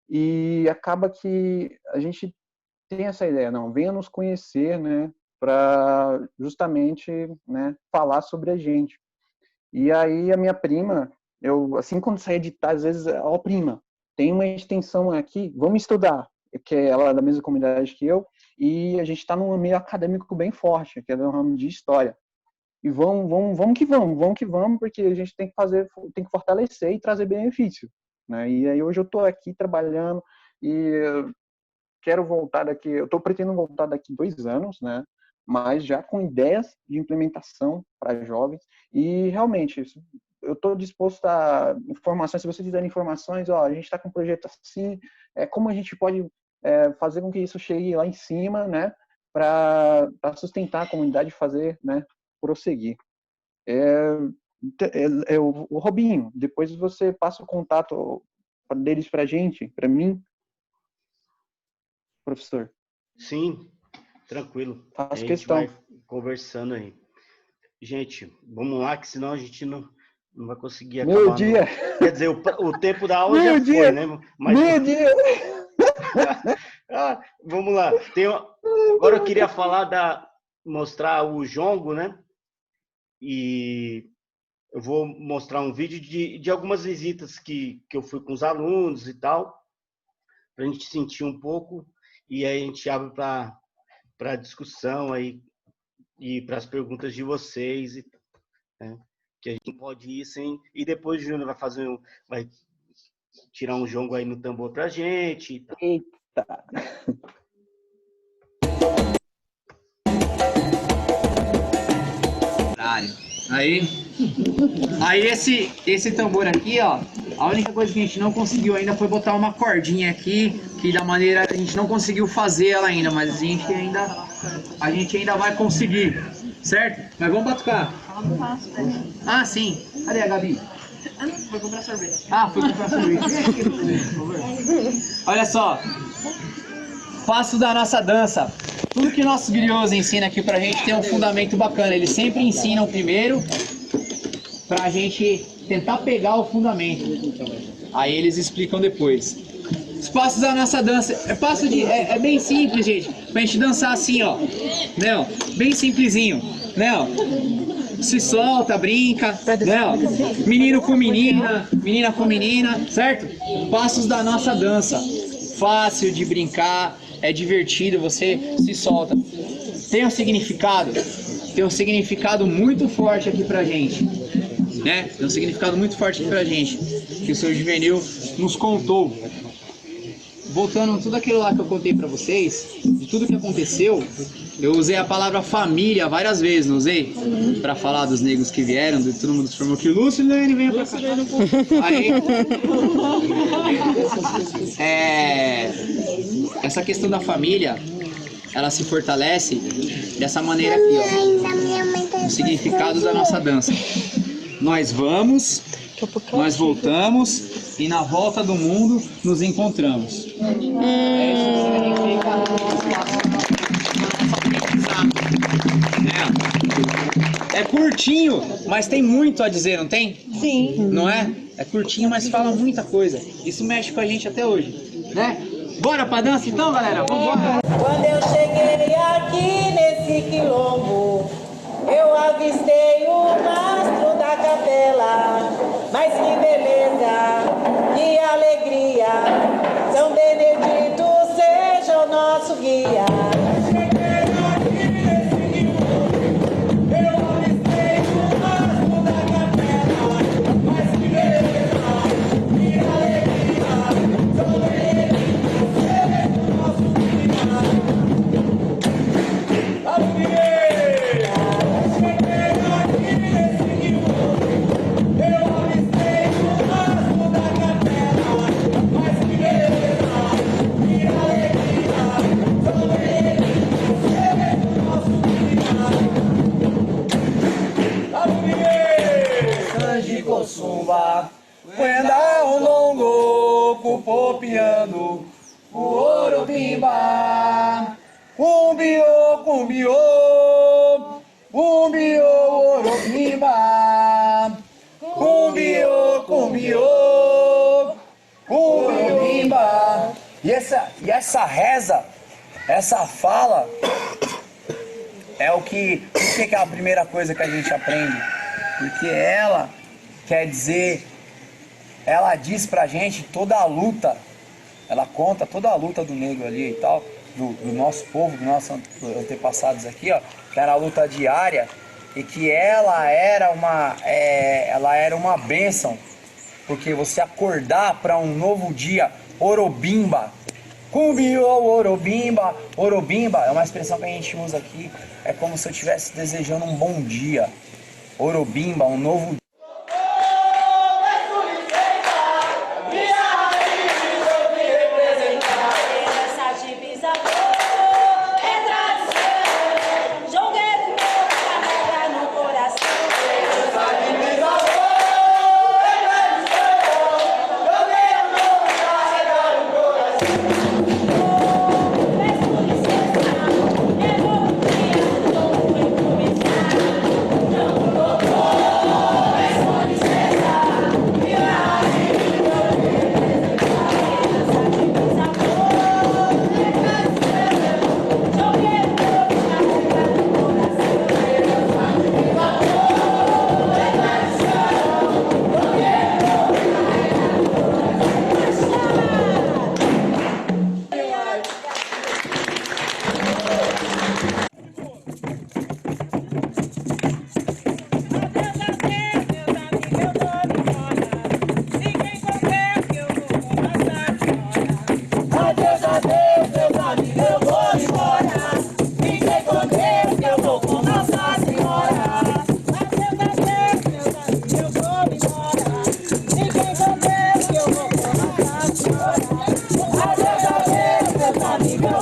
E acaba que a gente tem essa ideia, não, venha nos conhecer, né, para justamente, né, falar sobre a gente. E aí a minha prima, assim quando saía de tarde, às vezes, prima, tem uma extensão aqui, vamos estudar, que ela é da mesma comunidade que eu, e a gente está num meio acadêmico bem forte, que é no ramo de história. E vamos que vamos, porque a gente tem que fortalecer e trazer benefício, né? E aí hoje eu estou aqui trabalhando e quero voltar daqui, eu estou pretendendo voltar daqui 2 anos, né? Mas já com ideias de implementação para jovens. E realmente, eu estou disposto a informações, se vocês quiserem informações, a gente está com um projeto assim, como a gente pode fazer com que isso chegue lá em cima, né? Para sustentar a comunidade e fazer, né? Prosseguir. O Robinho, depois você passa o contato deles para a gente, para mim, professor. Sim, tranquilo. Faço questão. A gente vai conversando aí. Gente, vamos lá, que senão a gente não vai conseguir acabar. Meu dia! Quer dizer, o tempo da aula já foi, né? Mas... Meu dia! Vamos lá. Agora eu queria mostrar o jongo, né? E eu vou mostrar um vídeo de algumas visitas que eu fui com os alunos e tal, para a gente sentir um pouco, e aí a gente abre para discussão aí e para as perguntas de vocês, né? Que a gente não pode ir sem... E depois o Júnior vai tirar um jongo aí no tambor pra gente. Eita! horário. Aí esse tambor aqui, ó, a única coisa que a gente não conseguiu ainda foi botar uma cordinha aqui, que da maneira a gente não conseguiu fazer ela ainda, mas a gente ainda vai conseguir, certo? Mas vamos batucar. Ah, sim. Cadê a Gabi? Foi comprar sorvete. Ah, foi comprar sorvete. Olha só. Passos da nossa dança. Tudo que nossos griots ensinam aqui pra gente tem um fundamento bacana. Eles sempre ensinam primeiro pra gente tentar pegar o fundamento. Aí eles explicam depois. Os passos da nossa dança. É bem simples, gente. Pra gente dançar assim, ó. Não, bem simplesinho. Não. Se solta, brinca, não. Menino com menina, menina com menina, certo? Passos da nossa dança. Fácil de brincar, é divertido, você se solta. Tem um significado? Tem um significado muito forte aqui pra gente, né? Tem um significado muito forte aqui pra gente, que o Sr. Juvenil nos contou. Voltando tudo aquilo lá que eu contei pra vocês, de tudo que aconteceu, eu usei a palavra família várias vezes, não usei? Pra falar dos negros que vieram, de todo mundo se formou aqui. Lúcio, Lene, venha pra cá. Aí, essa questão da família, ela se fortalece dessa maneira aqui, ó. O significado da nossa dança. Nós vamos, nós voltamos e na volta do mundo nos encontramos. É curtinho, mas tem muito a dizer, não tem? Sim. Não é? É curtinho, mas fala muita coisa. Isso mexe com a gente até hoje, né? Bora pra dança então, galera? Vambora! Quando eu cheguei aqui nesse quilombo, eu avistei o mastro da capela. Mas que beleza, que alegria, São Benedito seja o nosso guia. Quenda o longo, pupopiando, o orobimba, cumbiô, cumbiô, cumbiô, orobimba, cumbiô, cumbiô, orobimba. E essa reza, essa fala, é o que é a primeira coisa que a gente aprende, porque ela quer dizer, ela diz pra gente toda a luta, ela conta toda a luta do negro ali e tal, do nosso povo, dos nossos antepassados aqui, ó, que era a luta diária e que ela era uma bênção, porque você acordar para um novo dia, orobimba, cumbiô, orobimba, orobimba é uma expressão que a gente usa aqui, é como se eu estivesse desejando um bom dia, orobimba, um novo dia.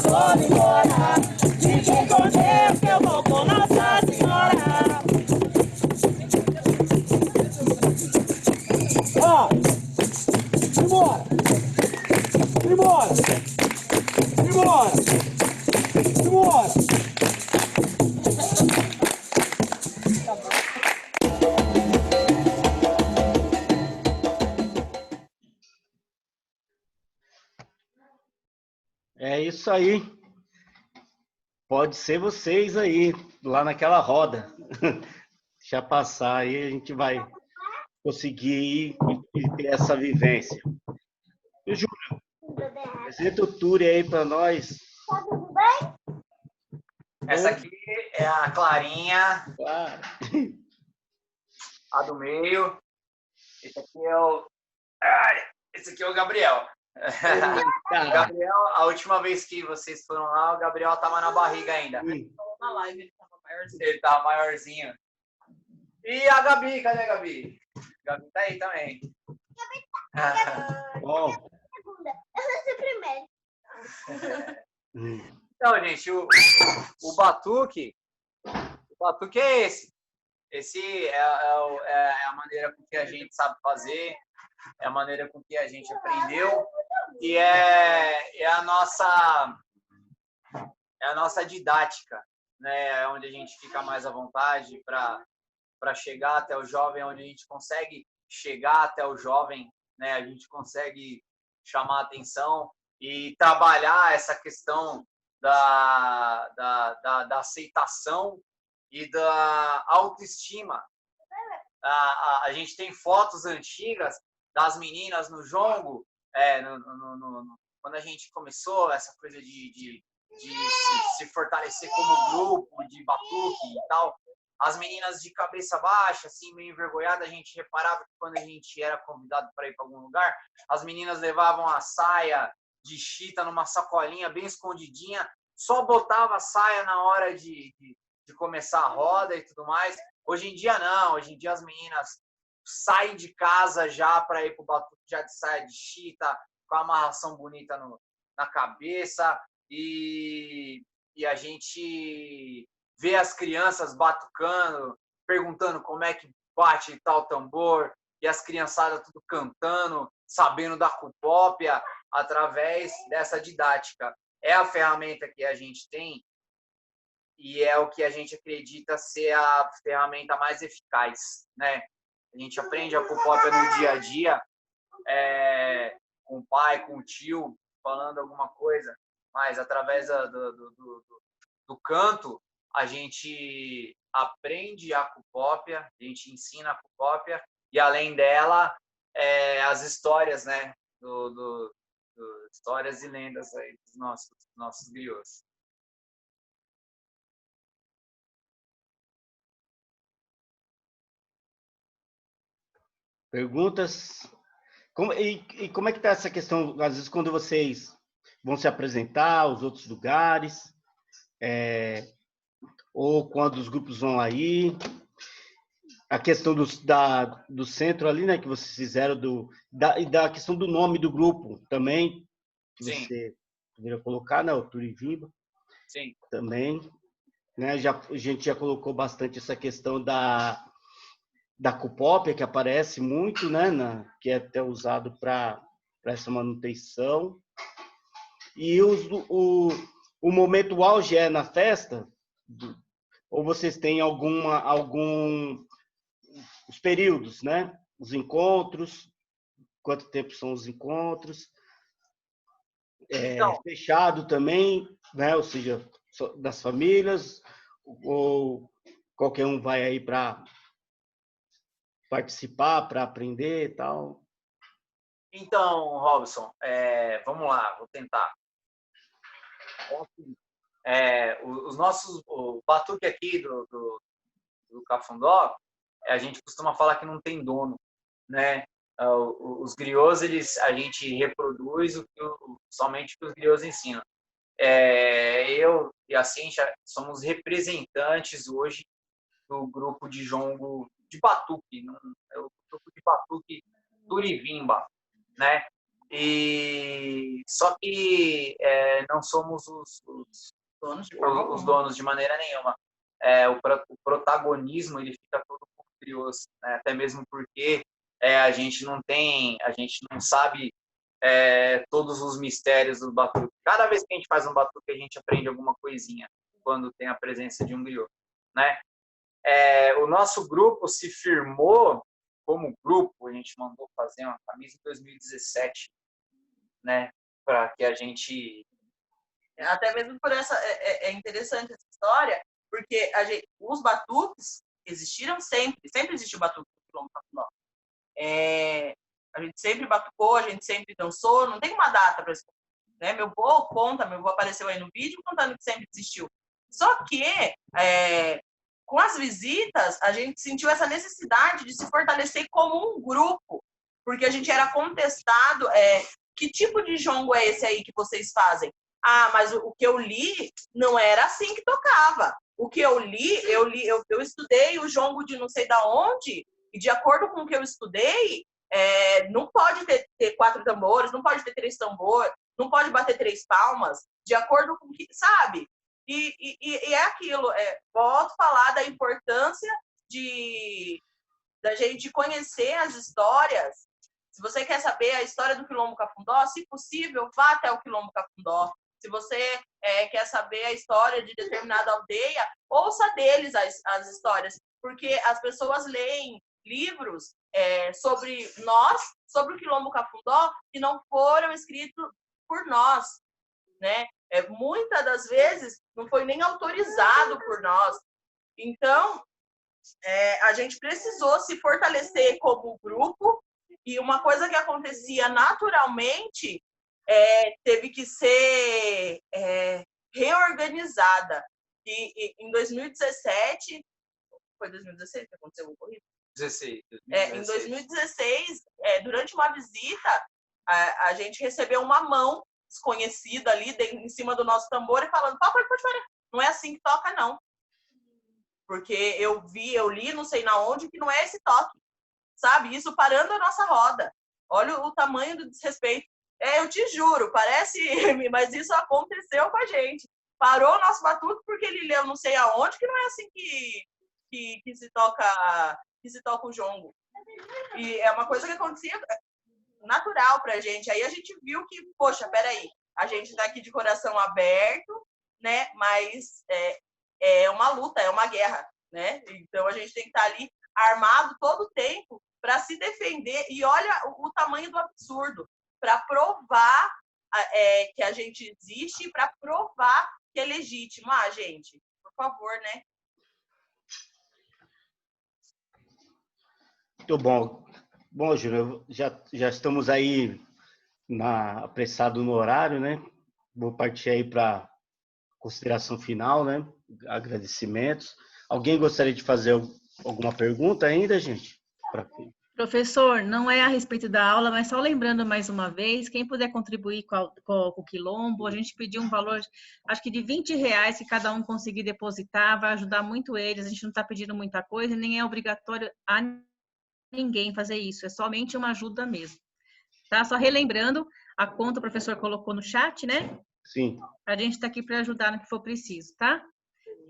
eu vou me embora. Fique com Deus que eu vou com Nossa Senhora. Ó, embora, embora, embora, embora. É isso aí. Pode ser vocês aí, lá naquela roda. Deixa passar aí, a gente vai conseguir ir ter essa vivência. E o Júlio, apresenta o tour aí para nós. Tudo bem? Essa aqui é a Clarinha. Claro. A do meio. Esse aqui é o Gabriel. O Gabriel, a última vez que vocês foram lá, o Gabriel tava na barriga ainda. Na live ele tava maiorzinho. Ele tava maiorzinho. E a Gabi, cadê a Gabi? A Gabi tá aí também. Bom. Eu sou o primeiro. Então, gente, o batuque é esse. Esse é a maneira com que a gente sabe fazer, é a maneira com que a gente aprendeu e é a nossa didática, né? É onde a gente fica mais à vontade para chegar até o jovem, onde a gente consegue chegar até o jovem, né? A gente consegue chamar a atenção e trabalhar essa questão da aceitação e da autoestima. A gente tem fotos antigas das meninas no jongo, quando a gente começou essa coisa de se fortalecer como grupo de batuque e tal. As meninas de cabeça baixa, assim, meio envergonhada, a gente reparava que quando a gente era convidado para ir para algum lugar, as meninas levavam a saia de chita numa sacolinha bem escondidinha, só botava a saia na hora de começar a roda e tudo mais. Hoje em dia não, hoje em dia as meninas saem de casa já para ir para o batuque, já de saia de chita, com a amarração bonita na cabeça, e a gente vê as crianças batucando, perguntando como é que bate tal tambor, e as criançadas tudo cantando, sabendo da cupópia, através dessa didática. É a ferramenta que a gente tem e é o que a gente acredita ser a ferramenta mais eficaz, né? A gente aprende a cupópia no dia a dia, com o pai, com o tio, falando alguma coisa, mas através do canto, a gente aprende a cupópia, a gente ensina a cupópia, e além dela, as histórias, né? Histórias e lendas aí dos nossos griots. Perguntas? Como é que está essa questão, às vezes, quando vocês vão se apresentar aos outros lugares, ou quando os grupos vão aí? A questão do centro ali, né, que vocês fizeram, e da questão do nome do grupo também, que Sim. você poderia colocar, né, o Turivimba. Sim. Também, né, a gente já colocou bastante essa questão da cupópia, que aparece muito, né, que é até usado para essa manutenção. E o momento auge é na festa? Ou vocês têm os períodos, né? Os encontros, quanto tempo são os encontros? Então, fechado também, né? Ou seja, das famílias, ou qualquer um vai aí para participar, para aprender e tal? Então, Robson, vamos lá, vou tentar. O batuque aqui do Cafundó, a gente costuma falar que não tem dono, né? Os griots, a gente reproduz somente o que os griots ensinam. Eu e a Cíntia somos representantes hoje do grupo de jongo de batuque, é o grupo de batuque Turivimba, né? E só que não somos os donos de maneira nenhuma. O protagonismo ele fica todo por curioso, né? Até mesmo porque a gente não sabe todos os mistérios do batuque. Cada vez que a gente faz um batuque, a gente aprende alguma coisinha quando tem a presença de um griot, né? O nosso grupo se firmou como grupo, a gente mandou fazer uma camisa em 2017, né? Para que a gente... Até mesmo por essa... É interessante essa história, porque os batuques existiram sempre. Sempre existiu batuque no Quilombo Cafundó. A gente sempre batucou, a gente sempre dançou, não tem uma data para isso, né? Meu avô apareceu aí no vídeo contando que sempre existiu. Só que, com as visitas, a gente sentiu essa necessidade de se fortalecer como um grupo, porque a gente era contestado, que tipo de jongo é esse aí que vocês fazem? Ah, mas o que eu li não era assim que tocava. O que eu estudei o jongo de não sei da onde, e de acordo com o que eu estudei, não pode ter 4 tambores, não pode ter 3 tambores, não pode bater 3 palmas, de acordo com o que, sabe? E é aquilo, volto a falar da importância da gente conhecer as histórias. Se você quer saber a história do Quilombo Cafundó, se possível, vá até o Quilombo Cafundó. Se você quer saber a história de determinada aldeia, ouça deles as histórias, porque as pessoas leem livros sobre nós, sobre o Quilombo Cafundó, que não foram escritos por nós, né? Muitas das vezes não foi nem autorizado por nós. Então, a gente precisou se fortalecer como grupo, e uma coisa que acontecia naturalmente teve que ser reorganizada. E em 2017, foi 2016 que aconteceu o ocorrido? 2016. Em 2016, durante uma visita, a gente recebeu uma mão desconhecida ali em cima do nosso tambor e falando, pode não é assim que toca, não. Porque eu li, não sei na onde, que não é esse toque. Sabe? Isso parando a nossa roda. Olha o tamanho do desrespeito. Eu te juro, parece, mas isso aconteceu com a gente. Parou o nosso batuque porque ele leu não sei aonde, que não é assim que se toca o jongo. E é uma coisa que acontecia natural pra gente. Aí a gente viu que, poxa, peraí, a gente tá aqui de coração aberto, né? Mas é uma luta, é uma guerra, né? Então a gente tem que estar ali armado todo o tempo para se defender. E olha o tamanho do absurdo, para provar que a gente existe e para provar que é legítimo. Ah, gente, por favor, né? Muito bom. Bom, Júnior, já estamos aí apressado no horário, né? Vou partir aí para consideração final, né? Agradecimentos. Alguém gostaria de fazer alguma pergunta ainda, gente? Professor, não é a respeito da aula, mas só lembrando mais uma vez, quem puder contribuir com o Quilombo, a gente pediu um valor, acho que de R$20, que cada um conseguir depositar, vai ajudar muito eles. A gente não está pedindo muita coisa, nem é obrigatório a ninguém fazer isso, é somente uma ajuda mesmo. Tá? Só relembrando, a conta o professor colocou no chat, né? Sim. A gente está aqui para ajudar no que for preciso, tá?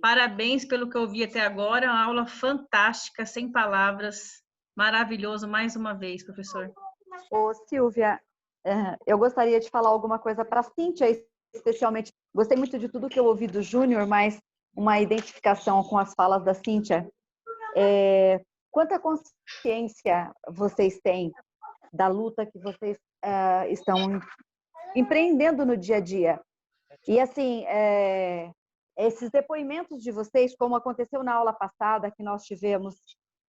Parabéns pelo que eu vi até agora, uma aula fantástica, sem palavras, maravilhoso mais uma vez, professor. Ô, Silvia, eu gostaria de falar alguma coisa para a Cíntia, especialmente. Gostei muito de tudo que eu ouvi do Júnior, mas uma identificação com as falas da Cíntia. Quanta consciência vocês têm da luta que vocês estão empreendendo no dia a dia? E, assim, esses depoimentos de vocês, como aconteceu na aula passada, que nós tivemos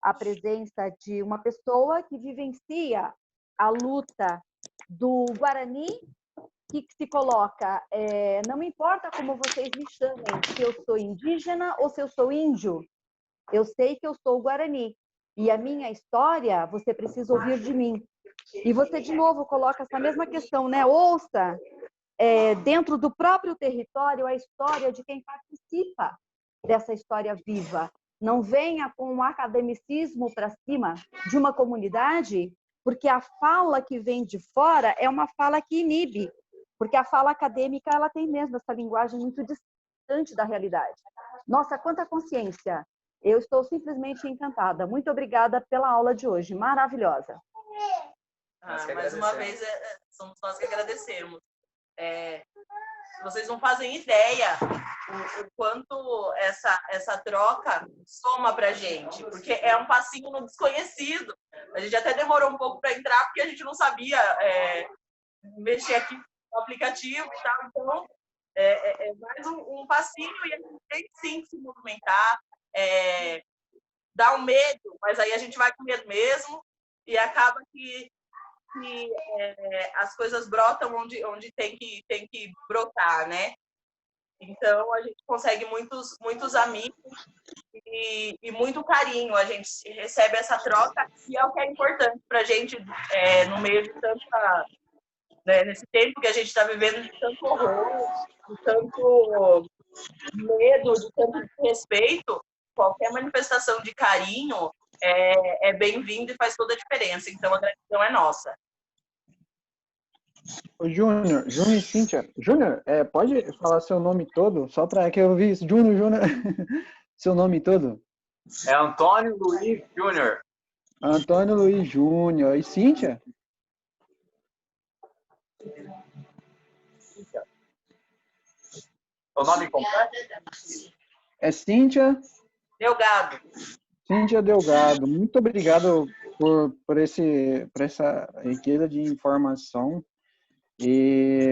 a presença de uma pessoa que vivencia a luta do Guarani, que se coloca, não importa como vocês me chamem, se eu sou indígena ou se eu sou índio, eu sei que eu sou Guarani. E a minha história, você precisa ouvir de mim. E você, de novo, coloca essa mesma questão, né? Ouça, dentro do próprio território, a história de quem participa dessa história viva. Não venha com um academicismo para cima de uma comunidade porque a fala que vem de fora é uma fala que inibe, porque a fala acadêmica ela tem mesmo essa linguagem muito distante da realidade. Nossa, quanta consciência! Eu estou simplesmente encantada. Muito obrigada pela aula de hoje, maravilhosa. Mais uma vez, somos nós que agradecemos. Vocês não fazem ideia o quanto essa troca soma para a gente, porque é um passinho no desconhecido. A gente até demorou um pouco para entrar, porque a gente não sabia mexer aqui no aplicativo e tal. Então, é mais um passinho e a gente tem sim que se movimentar. Dá um medo, mas aí a gente vai com medo mesmo e acaba que as coisas brotam onde tem que brotar, né? Então, a gente consegue muitos amigos e muito carinho. A gente recebe essa troca e é o que é importante para a gente no meio de tanta... Né, nesse tempo que a gente está vivendo de tanto horror, de tanto medo, de tanto desrespeito, qualquer manifestação de carinho é bem-vindo e faz toda a diferença. Então, a gratidão é nossa. Ô, Júnior e Cíntia. Júnior, pode falar seu nome todo? Só para que eu vi isso. Júnior. Seu nome todo? É Antônio Luiz Júnior. Antônio Luiz Júnior. E Cíntia? O nome completo? É Cíntia Delgado. Cíntia Delgado. Muito obrigado por essa riqueza de informação. E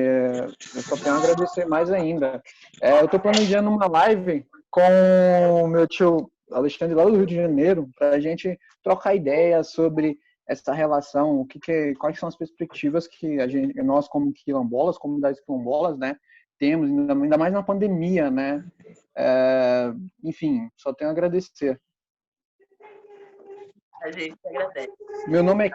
eu só tenho a agradecer mais ainda. Eu estou planejando uma live com o meu tio Alexandre, lá do Rio de Janeiro, para a gente trocar ideias sobre essa relação, quais são as perspectivas que nós como quilombolas, comunidades quilombolas, né, temos, ainda mais na pandemia, né? Enfim, só tenho a agradecer. A gente agradece. Meu nome é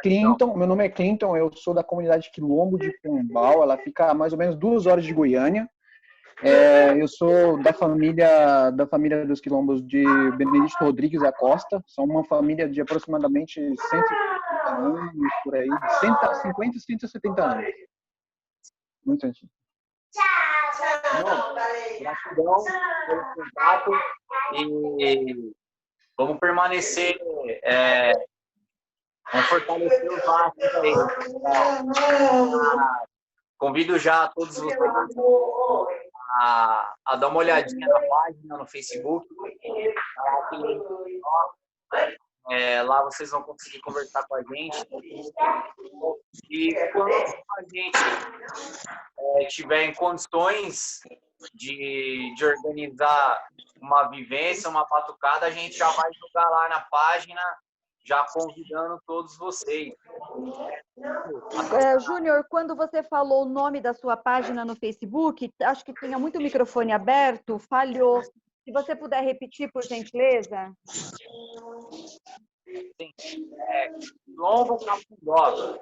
Clinton, eu sou da comunidade Quilombo de Pombal, ela fica a mais ou menos 2 horas de Goiânia. Eu sou da família dos quilombos de Benedito Rodrigues da Costa, são uma família de aproximadamente 150 anos, por aí, 150, 170 anos. Muito antigo. Gratidão pelo contato e vamos permanecer, vamos fortalecer os laços aí. Convido já a todos vocês a dar uma olhadinha na página no Facebook. Lá vocês vão conseguir conversar com a gente. E quando a gente tiver em condições de organizar uma vivência, uma batucada, a gente já vai jogar lá na página, já convidando todos vocês. Júnior, quando você falou o nome da sua página no Facebook, acho que tinha muito microfone aberto, falhou. Se você puder repetir, por gentileza. Sim. Quilombo Cafundó.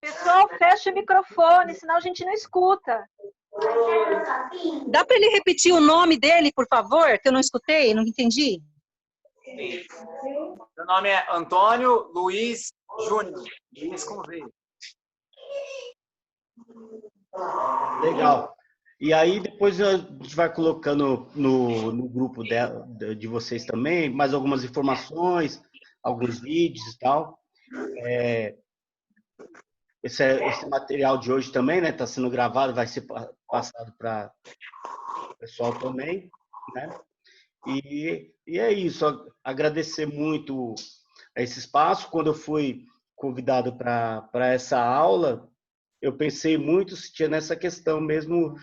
Pessoal, fecha o microfone, senão a gente não escuta. Dá para ele repetir o nome dele, por favor? Que eu não escutei, não entendi. Sim. Meu nome é Antônio Luiz Júnior. Luiz com V. Legal. E aí depois a gente vai colocando no grupo de vocês também mais algumas informações, alguns vídeos e tal. Esse material de hoje também, né, está sendo gravado, vai ser passado para o pessoal também, né? E é isso, agradecer muito esse espaço. Quando eu fui convidado para essa aula, eu pensei muito se tinha nessa questão mesmo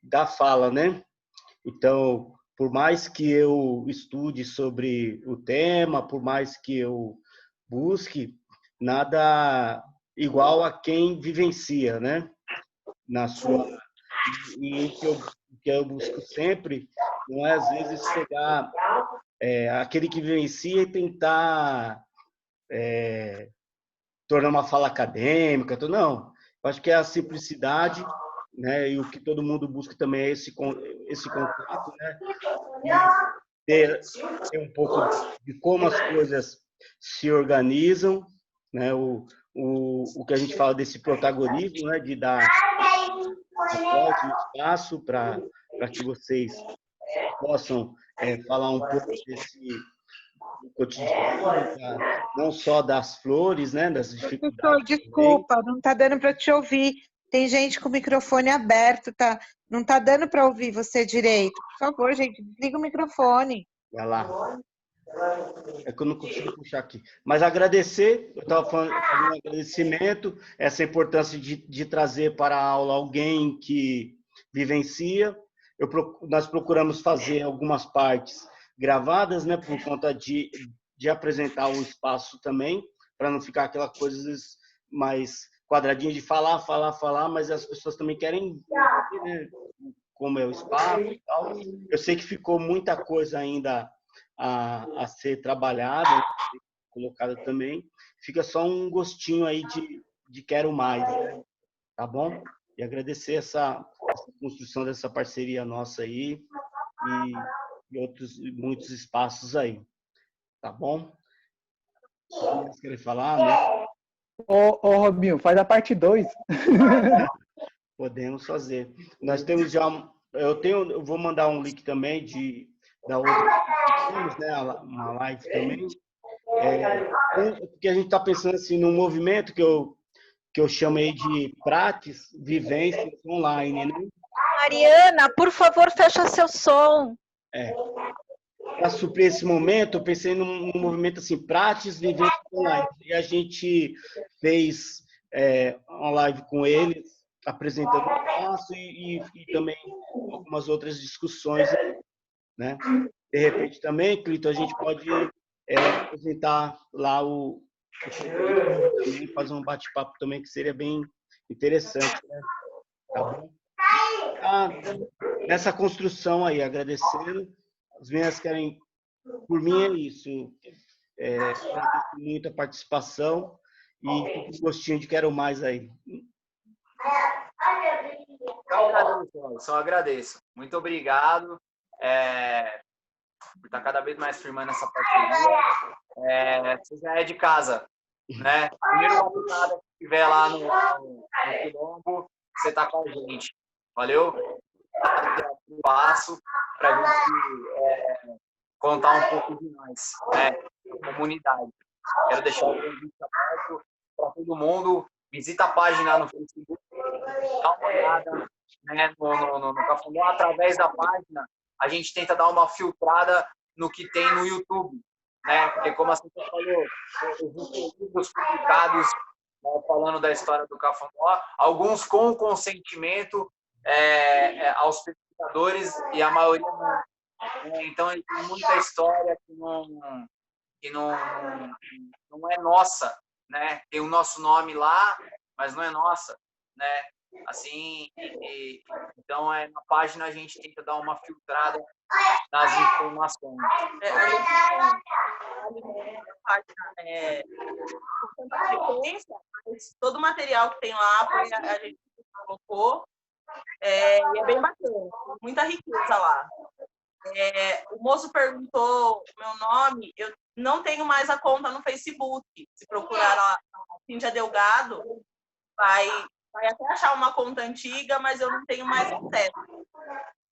da fala, né? Então, por mais que eu estude sobre o tema, por mais que eu busque, nada igual a quem vivencia, né? E o que eu busco sempre não é, às vezes, chegar aquele que vivencia e tentar tornar uma fala acadêmica. Não, eu acho que é a simplicidade, né? E o que todo mundo busca também é esse contato, né? ter um pouco de como as coisas se organizam, né? O que a gente fala desse protagonismo, né? De dar voz e espaço para que vocês possam falar um pouco desse cotidiano, não só das flores, né? Das dificuldades. Professor, desculpa, não está dando para te ouvir. Tem gente com o microfone aberto, tá? Não está dando para ouvir você direito. Por favor, gente, desliga o microfone. Vai lá. É que eu não consigo puxar aqui. Mas agradecer, eu estava fazendo um agradecimento, essa importância de trazer para a aula alguém que vivencia. Nós procuramos fazer algumas partes gravadas, né, por conta de apresentar o espaço também, para não ficar aquela coisa mais quadradinha de falar, mas as pessoas também querem ver, né, como é o espaço e tal. Eu sei que ficou muita coisa ainda a ser trabalhada, colocada também. Fica só um gostinho aí de quero mais, né? Tá bom? E agradecer essa construção dessa parceria nossa aí e outros muitos espaços aí. Tá bom? Vocês querem falar, né? Ô, Robinho, faz a parte 2. Podemos fazer. Nós temos já... Eu vou mandar um link também da outra, né, uma live também, porque a gente está pensando assim num movimento que eu chamei de práticas, vivências online, né? Mariana, por favor, fecha seu som. Para suprir esse momento, eu pensei num movimento assim, práticas, vivências online. E a gente fez uma live com eles, apresentando o espaço e também algumas outras discussões, né? De repente também, Clito, a gente pode apresentar lá também, fazer um bate-papo também, que seria bem interessante, né? Tá bom? Nessa construção aí, agradecendo. As meninas querem, por mim é isso. Agradeço muito a participação e um gostinho de quero mais aí. Só agradeço. Muito obrigado por estar cada vez mais firmando essa parceria. Você já é de casa, né? Primeiro convidado que estiver lá no Quilombo, você está com a gente. Valeu? Um passo para a gente contar um pouco de nós, né? Da comunidade. Quero deixar o convite aberto para todo mundo. Visita a página no Facebook, dá uma olhada, né, no Cafundó. Através da página, a gente tenta dar uma filtrada no que tem no YouTube, né? Porque, como a Cíntia falou, os vídeos publicados, né, falando da história do Cafundó, alguns com consentimento aos pesquisadores e a maioria não. Então, tem muita história que não é nossa, né? Tem o nosso nome lá, mas não é nossa, né? Assim, então na página a gente tenta dar uma filtrada nas informações. A gente tem a página com tanta frequência, mas todo o material que tem lá a gente colocou e é bem bacana, muita riqueza lá. O moço perguntou meu nome, eu não tenho mais a conta no Facebook. Se procurar a Cíntia Delgado, vai até achar uma conta antiga, mas eu não tenho mais acesso.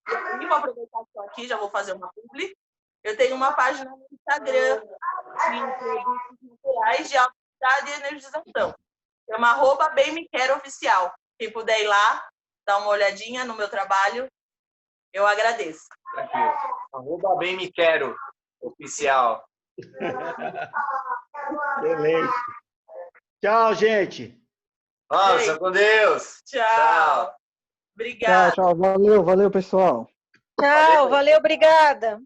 Eu vou aproveitar que estou aqui, já vou fazer uma publi. Eu tenho uma página no Instagram de produtos naturais de alta qualidade e energização. Chama @bemmequerooficial. Quem puder ir lá, dar uma olhadinha no meu trabalho, eu agradeço. @bemmequerooficial. Beleza. Tchau, gente. Nossa, com Deus. Tchau. Obrigada. Tchau, valeu, pessoal. Tchau, valeu, obrigada.